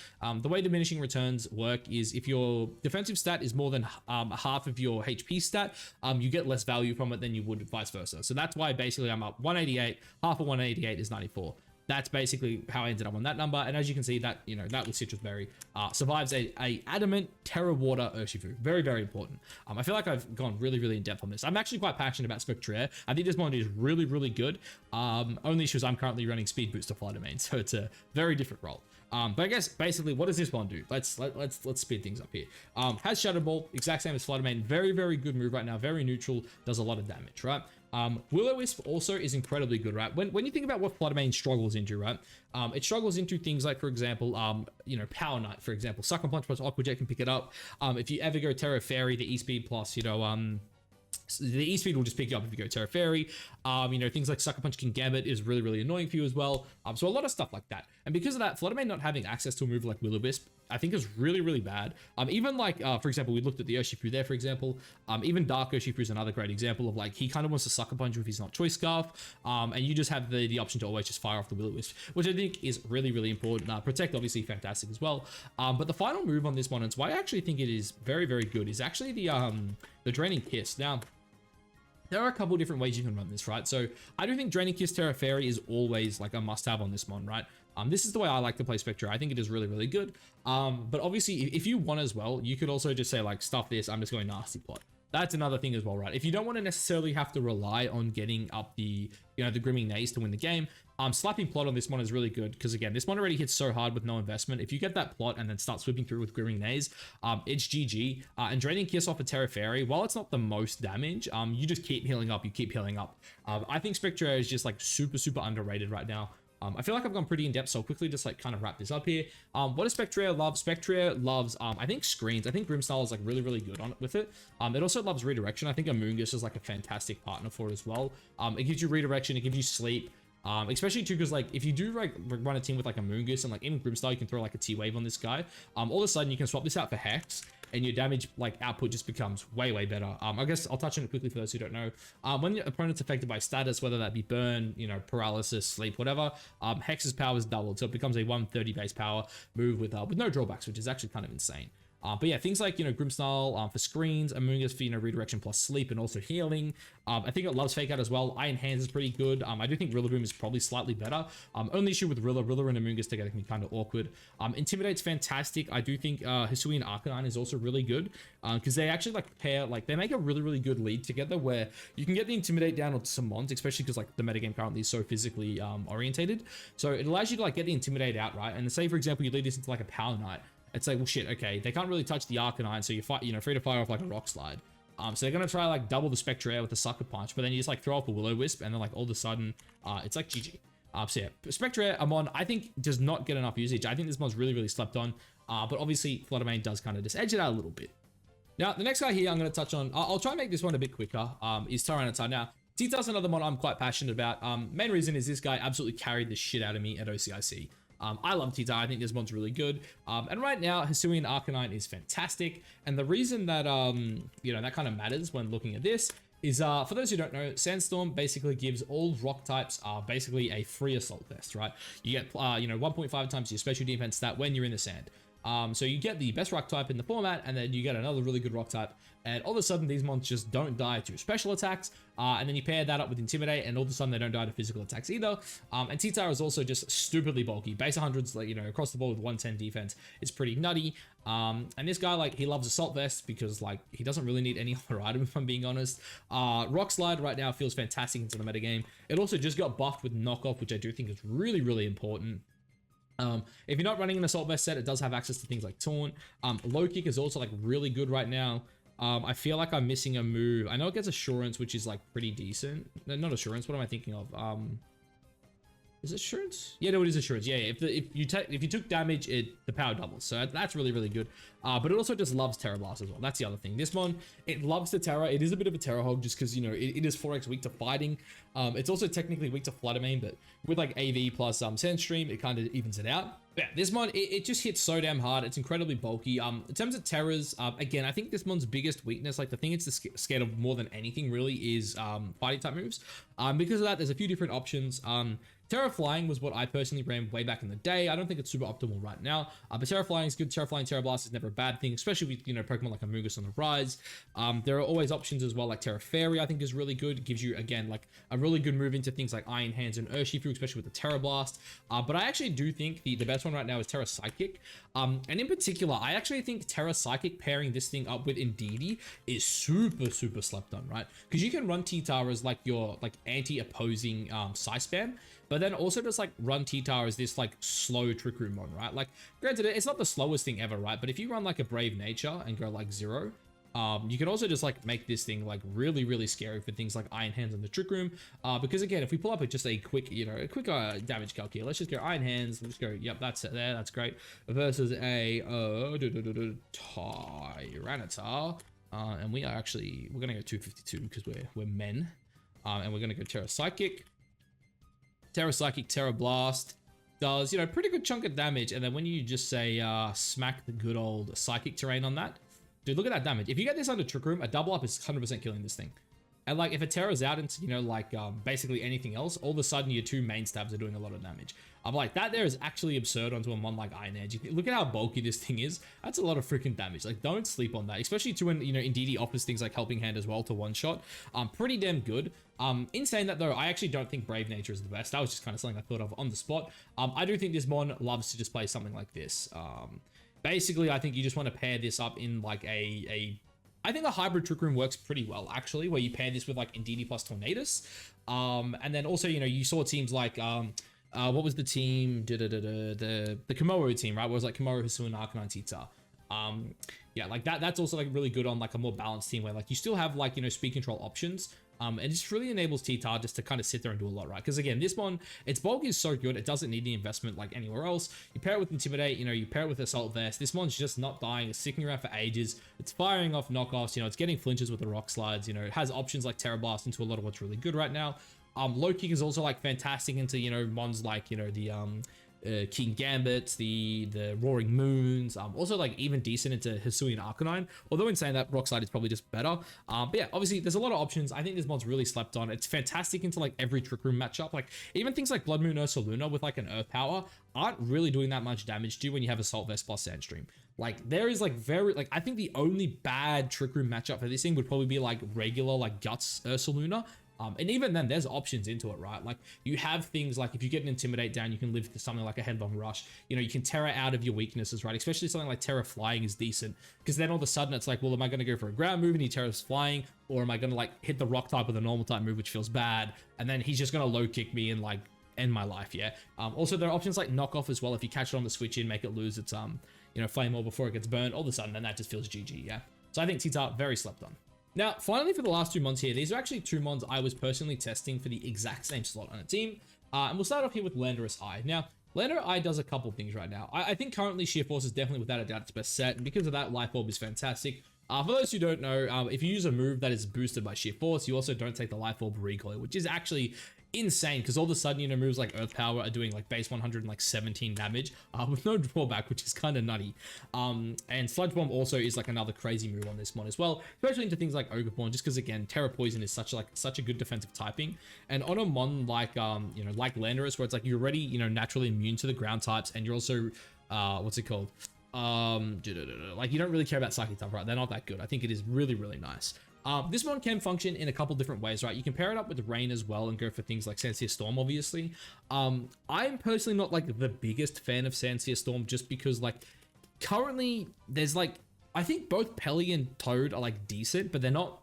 The way diminishing returns work is if your defensive stat is more than half of your HP stat, you get less value from it than you would vice versa. So that's why basically I'm up 188, half of 188 is 94. That's basically how I ended up on that number. And as you can see, that, you know, that with Citrus Berry survives a Adamant Terra Water Urshifu. Very, very important. I feel like I've gone really, really in depth on this. I'm actually quite passionate about Spectre. I think this mod is really, really good. Only issue is I'm currently running Speed Boost to Flutter main, so it's a very different role. But I guess basically, what does this one do? Let's speed things up here. Has Shadow Ball, exact same as Flutter Mane. Very, very good move right now. Very neutral, does a lot of damage, right? Will-O-Wisp also is incredibly good, right? When you think about what Flutter Mane struggles into, right? It struggles into things like, for example, Power Knight, for example. Sucker Punch plus Aqua Jet can pick it up. If you ever go Terra Fairy, the E-Speed plus, the E-Speed will just pick you up if you go Terra Fairy. Things like Sucker Punch King Gambit is really, really annoying for you as well. So a lot of stuff like that. And because of that, Flutter Mane not having access to a move like Will-O-Wisp, I think is really, really bad. Even like, for example, we looked at the Urshifu there, for example. Even Dark Urshifu is another great example of like, he kind of wants to Sucker Punch if he's not Choice Scarf. And you just have the option to always just fire off the Will-O-Wisp, which I think is really, really important. Protect, obviously, fantastic as well. But the final move on this one, and it's why I actually think it is very, very good, is actually the Draining Kiss. Now, there are a couple different ways you can run this, right? So I do think Draining Kiss Terra Fairy is always like a must-have on this mon, right? This is the way I like to play Spectre. I think it is really, really good. But obviously, if you want as well, you could also just say like, stuff this, I'm just going Nasty Plot. That's another thing as well, right? If you don't want to necessarily have to rely on getting up the Grimming Naze to win the game, slapping Plot on this one is really good because, again, this one already hits so hard with no investment. If you get that Plot and then start sweeping through with Grimming Naze, it's GG. And Draining Kiss off a Terra Fairy, while it's not the most damage, you just keep healing up, you keep healing up. I think Spectre is just like super, super underrated right now. I feel like I've gone pretty in depth, so I'll quickly just like kind of wrap this up here. What does Spectre love? Spectre loves, I think screens. I think Grimstyle is like really, really good on it with it. It also loves redirection. I think Amoonguss is like a fantastic partner for it as well. It gives you redirection, it gives you sleep. Especially too, because like if you do like run a team with like Amoonguss and like even Grimstyle, you can throw like a T-Wave on this guy. All of a sudden you can swap this out for Hex, and your damage like output just becomes way, way better. I guess I'll touch on it quickly for those who don't know. When your opponent's affected by status, whether that be burn, paralysis, sleep, whatever, Hex's power is doubled, so it becomes a 130 base power move with no drawbacks, which is actually kind of insane. But yeah, things like, Grimstyle for screens, Amoonguss for, redirection plus sleep and also healing. I think it loves Fake Out as well. Iron Hands is pretty good. I do think Rillaboom is probably slightly better. Only issue with Rilla and Amoonguss together can be kind of awkward. Intimidate's fantastic. I do think Hisui and Arcanine is also really good because they actually like pair, like they make a really, really good lead together where you can get the Intimidate down on some mons, especially because like the metagame currently is so physically orientated. So it allows you to like get the Intimidate out, right? And say, for example, you lead this into like a Power Knight. It's like, well, shit, okay, they can't really touch the Arcanine, so you're free to fire off like a Rock Slide. So they're gonna try like double the Spectre Air with the Sucker Punch, but then you just like throw off a Will-O-Wisp, and then like all of a sudden, it's like GG. So yeah, Spectre Air, Amon, I think does not get enough usage. I think this mon's really, really slept on. But obviously, Flutter Mane does kind of just edge it out a little bit. Now, the next guy here I'm gonna touch on, I'll try and make this one a bit quicker, is Tyranitar. Now, Tita's another mon I'm quite passionate about. Main reason is this guy absolutely carried the shit out of me at OCIC. I love Tita. I think this one's really good. And right now, Hisui and Arcanine is fantastic. And the reason that, that kind of matters when looking at this is, for those who don't know, Sandstorm basically gives all rock types basically a free Assault Vest, right? You get, 1.5 times your special defense stat when you're in the sand. So you get the best rock type in the format, and then you get another really good rock type, and all of a sudden these mons just don't die to special attacks, and then you pair that up with Intimidate, and all of a sudden they don't die to physical attacks either. And T-Tyre is also just stupidly bulky. Base 100s, like, across the board with 110 defense is pretty nutty. And this guy, like, he loves Assault Vest because, like, he doesn't really need any other item, if I'm being honest. Rock Slide right now feels fantastic into the metagame. It also just got buffed with Knockoff, which I do think is really, really important. If you're not running an Assault Vest set, it does have access to things like Taunt. Low Kick is also like really good right now. I feel like I'm missing a move. I know it gets Assurance, which is like pretty decent. No, not Assurance. What am I thinking of? Is it Assurance? Yeah, no, it is Assurance. Yeah, if you took damage, the power doubles. So that's really, really good. But it also just loves Terra Blast as well. That's the other thing. This one, it loves the Terra. It is a bit of a Terra hog just because, it is 4x weak to fighting. It's also technically weak to Flutter Mane, but with like AV plus Sandstream, it kind of evens it out. But yeah, this one, it just hits so damn hard. It's incredibly bulky. In terms of Terras, again, I think this one's biggest weakness, like the thing it's scared of more than anything really is fighting type moves. Because of that, there's a few different options. Terra Flying was what I personally ran way back in the day. I don't think it's super optimal right now, but Terra Flying is good. Terra Flying, Terra Blast is never a bad thing, especially with, Pokemon like Amoonguss on the rise. There are always options as well, like Terra Fairy, I think is really good. It gives you, again, like a really good move into things like Iron Hands and Urshifu, especially with the Terra Blast. But I actually do think the best one right now is Terra Psychic. And in particular, I actually think Terra Psychic pairing this thing up with Indeedee is super, super slept on, right? Because you can run T-Tara as like your like anti-opposing Psy spam. but then also just like run T-Tar as this like slow Trick Room mon, right? Like granted, it's not the slowest thing ever, right? But if you run like a Brave Nature and go like 0, you can also just like make this thing like really, really scary for things like Iron Hands in the Trick Room. Because again, if we pull up just a quick, a quick damage calc here, let's just go Iron Hands. Let's go, yep, that's it there. That's great. Versus a Tyranitar. And we're going to go 252 because we're men. And we're going to go Terra Psychic. Terra Psychic, Terra Blast. Does, pretty good chunk of damage. And then when you just say smack the good old Psychic terrain on that, dude, look at that damage. If you get this under Trick Room, a double up is 100% killing this thing. And like if it Terra's out into, basically anything else, all of a sudden your 2 main stabs are doing a lot of damage. I'm like, that there is actually absurd onto a mon like Iron Edge. Look at how bulky this thing is. That's a lot of freaking damage. Like, don't sleep on that, especially to when, Indeedee offers things like Helping Hand as well to one shot. Pretty damn good. In saying that though, I actually don't think Brave Nature is the best. That was just kind of something I thought of on the spot. I do think this mon loves to just play something like this. Basically, I think you just want to pair this up in like I think a hybrid Trick Room works pretty well, actually, where you pair this with like Indeedee plus Tornadus. And then also, you saw teams like, what was the team? The Komodo team, right? Where it was like Komodo, Hisuian, Arcanine, Tita. Yeah, like that's also like really good on like a more balanced team where like you still have like, speed control options. And it just really enables T-Tar just to kind of sit there and do a lot, right? Because again, this one, its bulk is so good, it doesn't need the investment like anywhere else. You pair it with Intimidate, you pair it with Assault Vest. This one's just not dying, it's sticking around for ages. It's firing off knockoffs, it's getting flinches with the Rock Slides, it has options like Terra Blast into a lot of what's really good right now. Low Kick is also like fantastic into, mons like, the King Gambits, the Roaring Moons, also like even decent into Hisuian Arcanine, although in saying that, Rock Slide is probably just better. But yeah, obviously there's a lot of options. I think this mod's really slept on. It's fantastic into like every Trick Room matchup. Like even things like Blood Moon Ursaluna with like an Earth Power aren't really doing that much damage to you when you have Assault Vest plus Sandstream. Like there is like I think the only bad Trick Room matchup for this thing would probably be like regular like Guts Ursaluna. And even then, there's options into it, right? Like you have things like if you get an Intimidate down, you can live to something like a Headlong Rush. You can Terra out of your weaknesses, right? Especially something like Terra Flying is decent because then all of a sudden it's like, well, am I going to go for a ground move and he Terra's flying, or am I going to like hit the Rock type with a normal type move, which feels bad, and then he's just going to low kick me and like end my life, yeah. Also, there are options like Knock Off as well. If you catch it on the switch in, make it lose its Flame Orb before it gets burned, all of a sudden then that just feels GG, yeah. So I think T-Tar very slept on. Now, finally, for the last 2 mons here, these are actually 2 mons I was personally testing for the exact same slot on a team. And we'll start off here with Landorus Eye. Now, Landorus Eye does a couple things right now. I think currently Sheer Force is definitely without a doubt its best set, and because of that, Life Orb is fantastic. For those who don't know, if you use a move that is boosted by Sheer Force, you also don't take the Life Orb recoil, which is actually insane because all of a sudden, moves like Earth Power are doing like base 117 damage with no drawback, which is kind of nutty. And Sludge Bomb also is like another crazy move on this mon as well, especially into things like Ogre Pawn, just because again, Terra Poison is such a good defensive typing. And on a mon like like Landorus, where it's like you're already naturally immune to the ground types, and you're also what's it called? Like you don't really care about Psychic type, right? They're not that good. I think it is really, really nice. This one can function in a couple different ways, right? You can pair it up with Rain as well and go for things like Sandsear Storm, obviously. I'm personally not like the biggest fan of Sandsear Storm just because like currently there's like, I think both Pelly and Toad are like decent, but they're not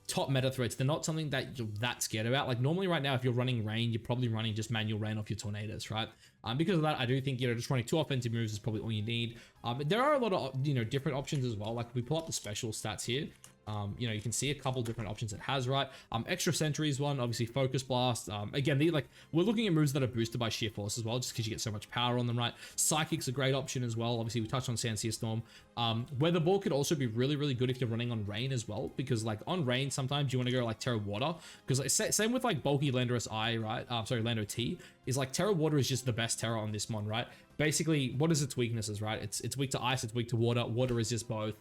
top meta threats. They're not something that you're that scared about. Like normally right now, if you're running Rain, you're probably running just manual Rain off your Tornadoes, right? Because of that, I do think, just running 2 offensive moves is probably all you need. But there are a lot of, different options as well. Like if we pull up the special stats here, you can see a couple different options it has, right? Extra Sentry is one, obviously Focus Blast. Again, we're looking at moves that are boosted by Sheer Force as well, just because you get so much power on them, right? Psychic's a great option as well. Obviously, we touched on Sandsear Storm. Weather Ball could also be really, really good if you're running on Rain as well, because like on Rain, sometimes you want to go like Terra Water, because like, same with like bulky Landorus Eye, right? Sorry, Lando T, is like Terra Water is just the best Terra on this mon, right? Basically, what is its weaknesses, right? It's weak to ice, it's weak to water. Water resist both.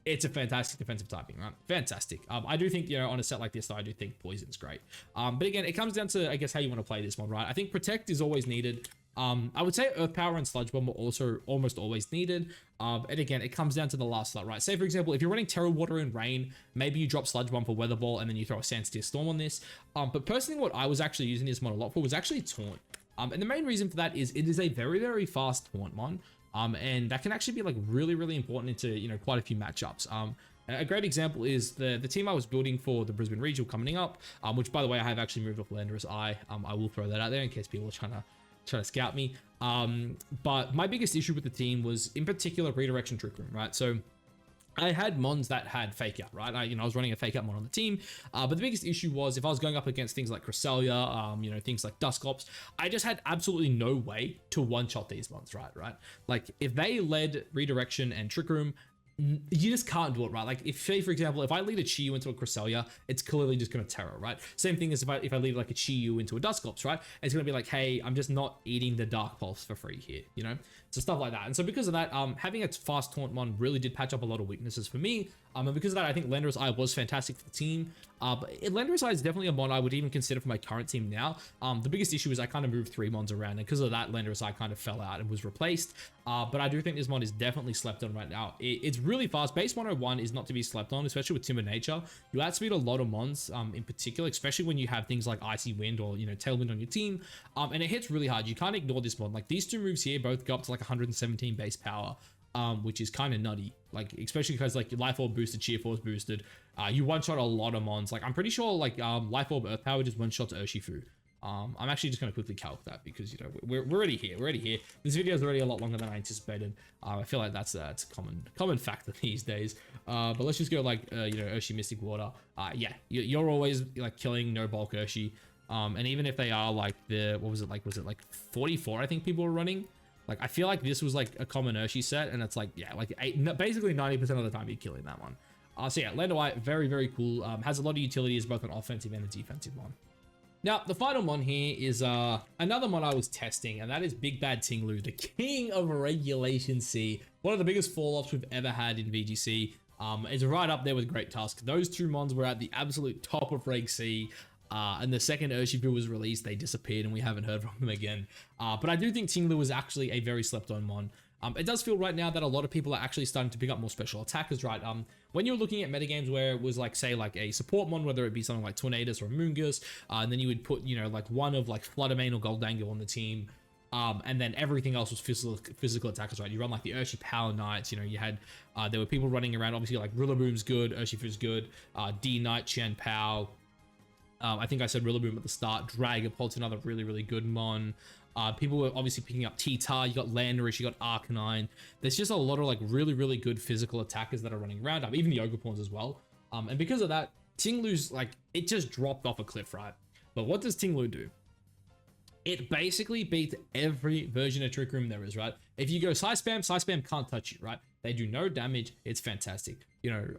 It's a fantastic defensive typing, right? Fantastic. I do think, on a set like this, though, I do think Poison's great. But again, it comes down to, I guess, how you want to play this one, right? I think Protect is always needed. I would say Earth Power and Sludge Bomb are also almost always needed. And again, it comes down to the last slot, right? Say, for example, if you're running Terra Water and Rain, maybe you drop Sludge Bomb for Weather Ball, and then you throw a Sandsear Storm on this. But personally, what I was actually using this mon a lot for was actually Taunt. And the main reason for that is it is a very, very fast Taunt mon. And that can actually be like really, really important into, quite a few matchups. A great example is the team I was building for the Brisbane Regional coming up, which by the way I have actually moved off Landorus Eye. I will throw that out there in case people are trying to scout me. But my biggest issue with the team was in particular redirection trick room, right? So I had mons that had fake out, right? I was running a fake out mon on the team, but the biggest issue was if I was going up against things like Cresselia, things like Dusclops, I just had absolutely no way to one-shot these mons, right? Like if they led redirection and trick room, you just can't do it, right? Like if, say for example, if I lead a Chi-Yu into a Cresselia, it's clearly just going to Terror, right? Same thing as if I lead like a Chi-Yu into a Dusclops, right? It's going to be like, hey, I'm just not eating the Dark Pulse for free here, So stuff like that. And so because of that, having a fast taunt mon really did patch up a lot of weaknesses for me. And because of that, I think Landorus Eye was fantastic for the team. But Landorus Eye is definitely a mon I would even consider for my current team now. The biggest issue is I kind of moved 3 mons around, and because of that, Landorus Eye kind of fell out and was replaced. But I do think this mon is definitely slept on right now. It's really fast. Base 101 is not to be slept on, especially with Timber Nature. You outspeed a lot of mons, in particular, especially when you have things like Icy Wind or, Tailwind on your team. And it hits really hard. You can't ignore this mon. Like these two moves here both go up to like 117 base power. Which is kind of nutty, like especially because like Life Orb boosted, Cheer Force boosted, you one shot a lot of mons. Like I'm pretty sure like Life Orb Earth Power just one shots Urshifu. I'm actually just gonna quickly calc that because we're already here. This video is already a lot longer than I anticipated. I feel like that's a common factor these days. But let's just go like Urshi Mystic Water. Yeah, you're always like killing no bulk Urshi. And even if they are like was it like 44? I think people were running. Like, I feel like this was like a common Urshi set, and it's like, yeah, like basically 90% of the time you're killing that one. So yeah, Landorus Eye, very, very cool. Has a lot of utility as both an offensive and a defensive mon. Now, the final mon here is another mon I was testing, and that is Big Bad Tinglu, the king of Regulation C. One of the biggest fall-offs we've ever had in VGC. It's right up there with Great Tusk. Those two mons were at the absolute top of Reg C. And the second Urshifu was released, they disappeared and we haven't heard from them again. But I do think Tinglu is actually a very slept on mon. It does feel right now that a lot of people are actually starting to pick up more special attackers, right? When you're looking at metagames where it was like, say, like a support mon, whether it be something like Tornadus or Moongus, and then you would put, like one of like Fluttermane or Goldangle on the team. And then everything else was physical attackers, right? You run like the Urshi Power Knights, you had, there were people running around, obviously like Rillaboom's good, Urshifu's good, D-Knight, Chen Pao. I think I said Rillaboom at the start. Dragapult's another really, really good mon. People were obviously picking up T-Tar. You got Landorus, you got Arcanine. There's just a lot of like really, really good physical attackers that are running around. Even the Ogre-Pawns as well. And because of that, Tinglu's like, it just dropped off a cliff, right? But what does Tinglu do? It basically beats every version of Trick Room there is, right? If you go Psy Spam can't touch you, right? They do no damage. It's fantastic.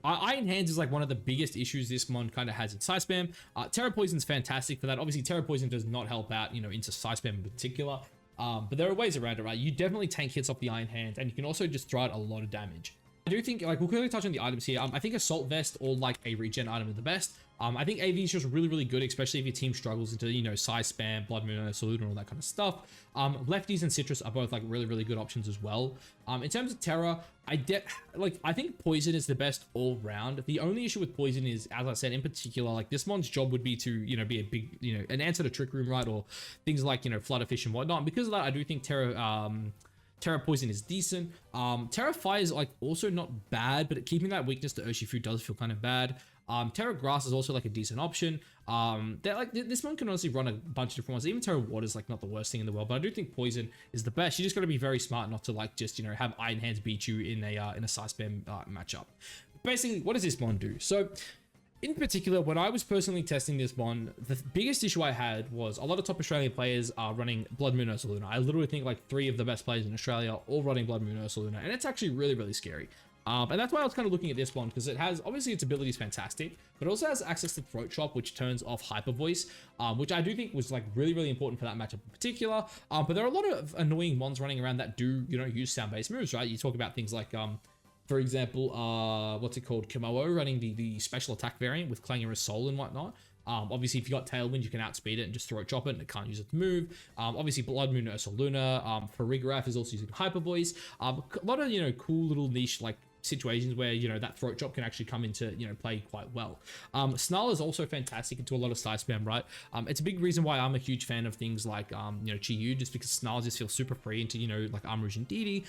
Iron Hands is like one of the biggest issues this mon kind of has in Psy Spam. Terra Poison's fantastic for that. Obviously, Terra Poison does not help out, into Psy Spam in particular. But there are ways around it, right? You definitely tank hits off the Iron Hands, and you can also just throw out a lot of damage. I do think, like, we'll quickly touch on the items here. I think Assault Vest or like a regen item are the best. I think AV is just really, really good, especially if your team struggles into, Psy Spam, Blood Moon, Salute, and all that kind of stuff. Lefties and Citrus are both like really, really good options as well. In terms of Terra, I think Poison is the best all round. The only issue with Poison is, as I said, in particular, like this mon's job would be to, be a big, an answer to Trick Room, right? Or things like, Flutterfish and whatnot. And because of that, I do think Terra Poison is decent. Terra Fire is like also not bad, but keeping that weakness to Urshifu does feel kind of bad. Terra Grass is also like a decent option. This one can honestly run a bunch of different ones. Even Terra Water is like not the worst thing in the world, but I do think Poison is the best. You just got to be very smart not to like just have Iron Hands beat you in a Psy Spam matchup. Basically, what does this mon do? So, in particular, when I was personally testing this mon, the biggest issue I had was a lot of top Australian players are running Blood Moon Ursaluna. I literally think like 3 of the best players in Australia all running Blood Moon Ursaluna, and it's actually really, really scary. And that's why I was kind of looking at this one, because it has, obviously its ability is fantastic, but it also has access to Throat Chop, which turns off Hyper Voice, which I do think was like really, really important for that matchup in particular. But there are a lot of annoying mons running around that do, use sound-based moves, right? You talk about things like, for example, what's it called? Komodo running the special attack variant with Clangorous Soul and whatnot. Obviously, if you got Tailwind, you can outspeed it and just Throat Chop it, and it can't use it to move. Obviously, Blood Moon Ursaluna. Farigiraf is also using Hyper Voice. A lot of, cool little niche, like, situations where, you know, that throat chop can actually come into, you know, play quite well. Snarl is also fantastic into a lot of side spam, right? It's a big reason why I'm a huge fan of things like, you know, Chi-Yu, just because Snarl just feels super free into, you know, like Armrouge and DD.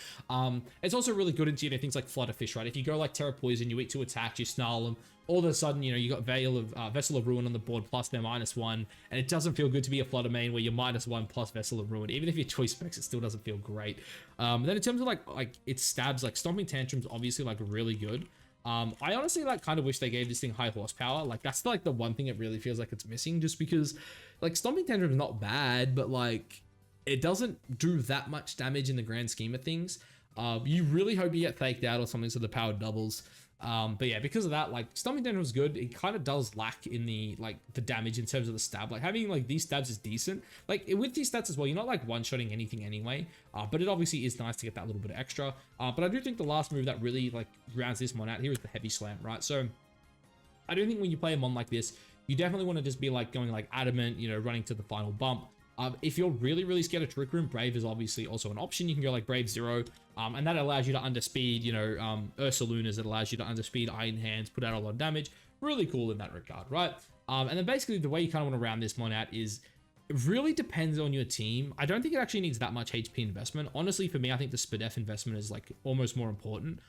It's also really good into, you know, things like Flutterfish, right? If you go like Terra Poison, you eat 2 attacks, you Snarl them, all of a sudden, you know, you got Vessel of Ruin on the board plus their -1, and it doesn't feel good to be a Flutter main where you're -1 plus Vessel of Ruin. Even if your choice specs, it still doesn't feel great. Then in terms of like its stabs, like Stomping Tantrum's obviously like really good. I honestly like kind of wish they gave this thing high horsepower. Like that's like the one thing it really feels like it's missing, just because like Stomping Tantrum is not bad, but like it doesn't do that much damage in the grand scheme of things. You really hope you get faked out or something so the power doubles. But yeah, because of that, like Stomping Tantrum is good. It kind of does lack in the damage in terms of the stab. Like having like these stabs is decent. Like with these stats as well, you're not like one-shotting anything anyway. But it obviously is nice to get that little bit of extra. But I do think the last move that really like rounds this mon out here is the Heavy Slam, right? So I do think when you play a mon like this, you definitely want to just be like going like Adamant, you know, running to the final bump. If you're really scared of Trick Room, Brave is obviously also an option. You can go like Brave 0, and that allows you to underspeed, you know, Ursalunas. It allows you to underspeed Iron Hands, put out a lot of damage. Really cool in that regard, right? And then basically the way you kind of want to round this mon out is it really depends on your team. I don't think it actually needs that much HP investment. Honestly, for me, I think the Spadef investment is like almost more important.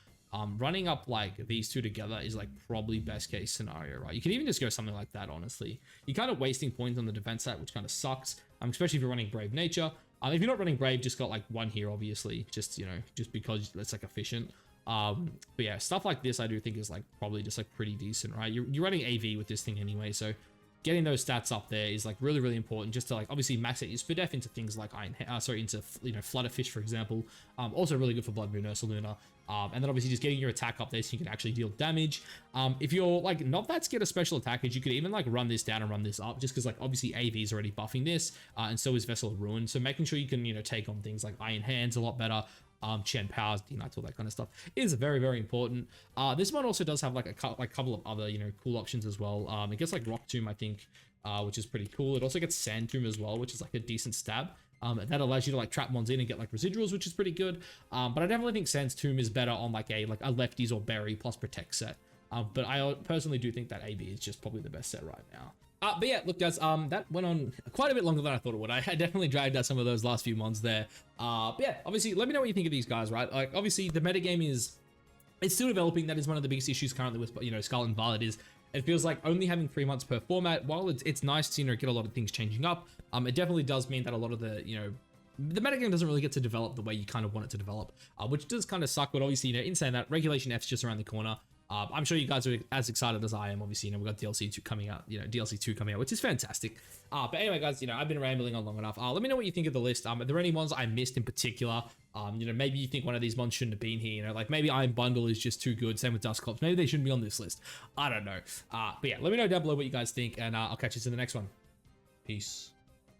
Running up like these two together is like probably best case scenario, right? You can even just go something like that, honestly. You're kind of wasting points on the defense side, which kind of sucks, especially if you're running Brave Nature. If you're not running Brave, just got like 1 here, obviously, just, you know, just because it's like efficient. But yeah, stuff like this I do think is like probably just like pretty decent, right? You're running AV with this thing anyway, so getting those stats up there is like really important, just to like obviously max out your Spadef into things like into, you know, Flutterfish, for example. Also really good for Blood Moon Ursaluna. And then obviously just getting your attack up there so you can actually deal damage. If you're like not that scared of special attackers, you could even like run this down and run this up, just because like obviously AV is already buffing this, and so is Vessel of Ruin. So making sure you can, you know, take on things like Iron Hands a lot better. Chen Powers, D-Knights, all that kind of stuff is very important. This one also does have like a couple of other, you know, cool options as well. It gets like Rock Tomb, I think, which is pretty cool. It also gets Sand Tomb as well, which is like a decent stab. That allows you to like trap mons in and get like residuals, which is pretty good. But I definitely think Sand's Tomb is better on like a lefties or berry plus protect set. But I personally do think that AB is just probably the best set right now. But yeah, look guys, that went on quite a bit longer than I thought it would. I definitely dragged out some of those last few mons there. But yeah, obviously let me know what you think of these guys, right? Like obviously the metagame it's still developing. That is one of the biggest issues currently with, you know, Scarlet and Violet is it feels like only having 3 months per format. While it's nice to, you know, get a lot of things changing up, it definitely does mean that a lot of the, you know, the metagame doesn't really get to develop the way you kind of want it to develop, which does kind of suck. But obviously, you know, in saying that, Regulation F's just around the corner. I'm sure you guys are as excited as I am. Obviously, you know, we've got DLC 2 coming out, you know, DLC 2 coming out, which is fantastic. But anyway, guys, you know, I've been rambling on long enough. Let me know what you think of the list. Are there any ones I missed in particular? You know, maybe you think one of these ones shouldn't have been here, you know, like maybe Iron Bundle is just too good. Same with Dustclops. Maybe they shouldn't be on this list. I don't know. But yeah, let me know down below what you guys think, and I'll catch you in the next one. Peace.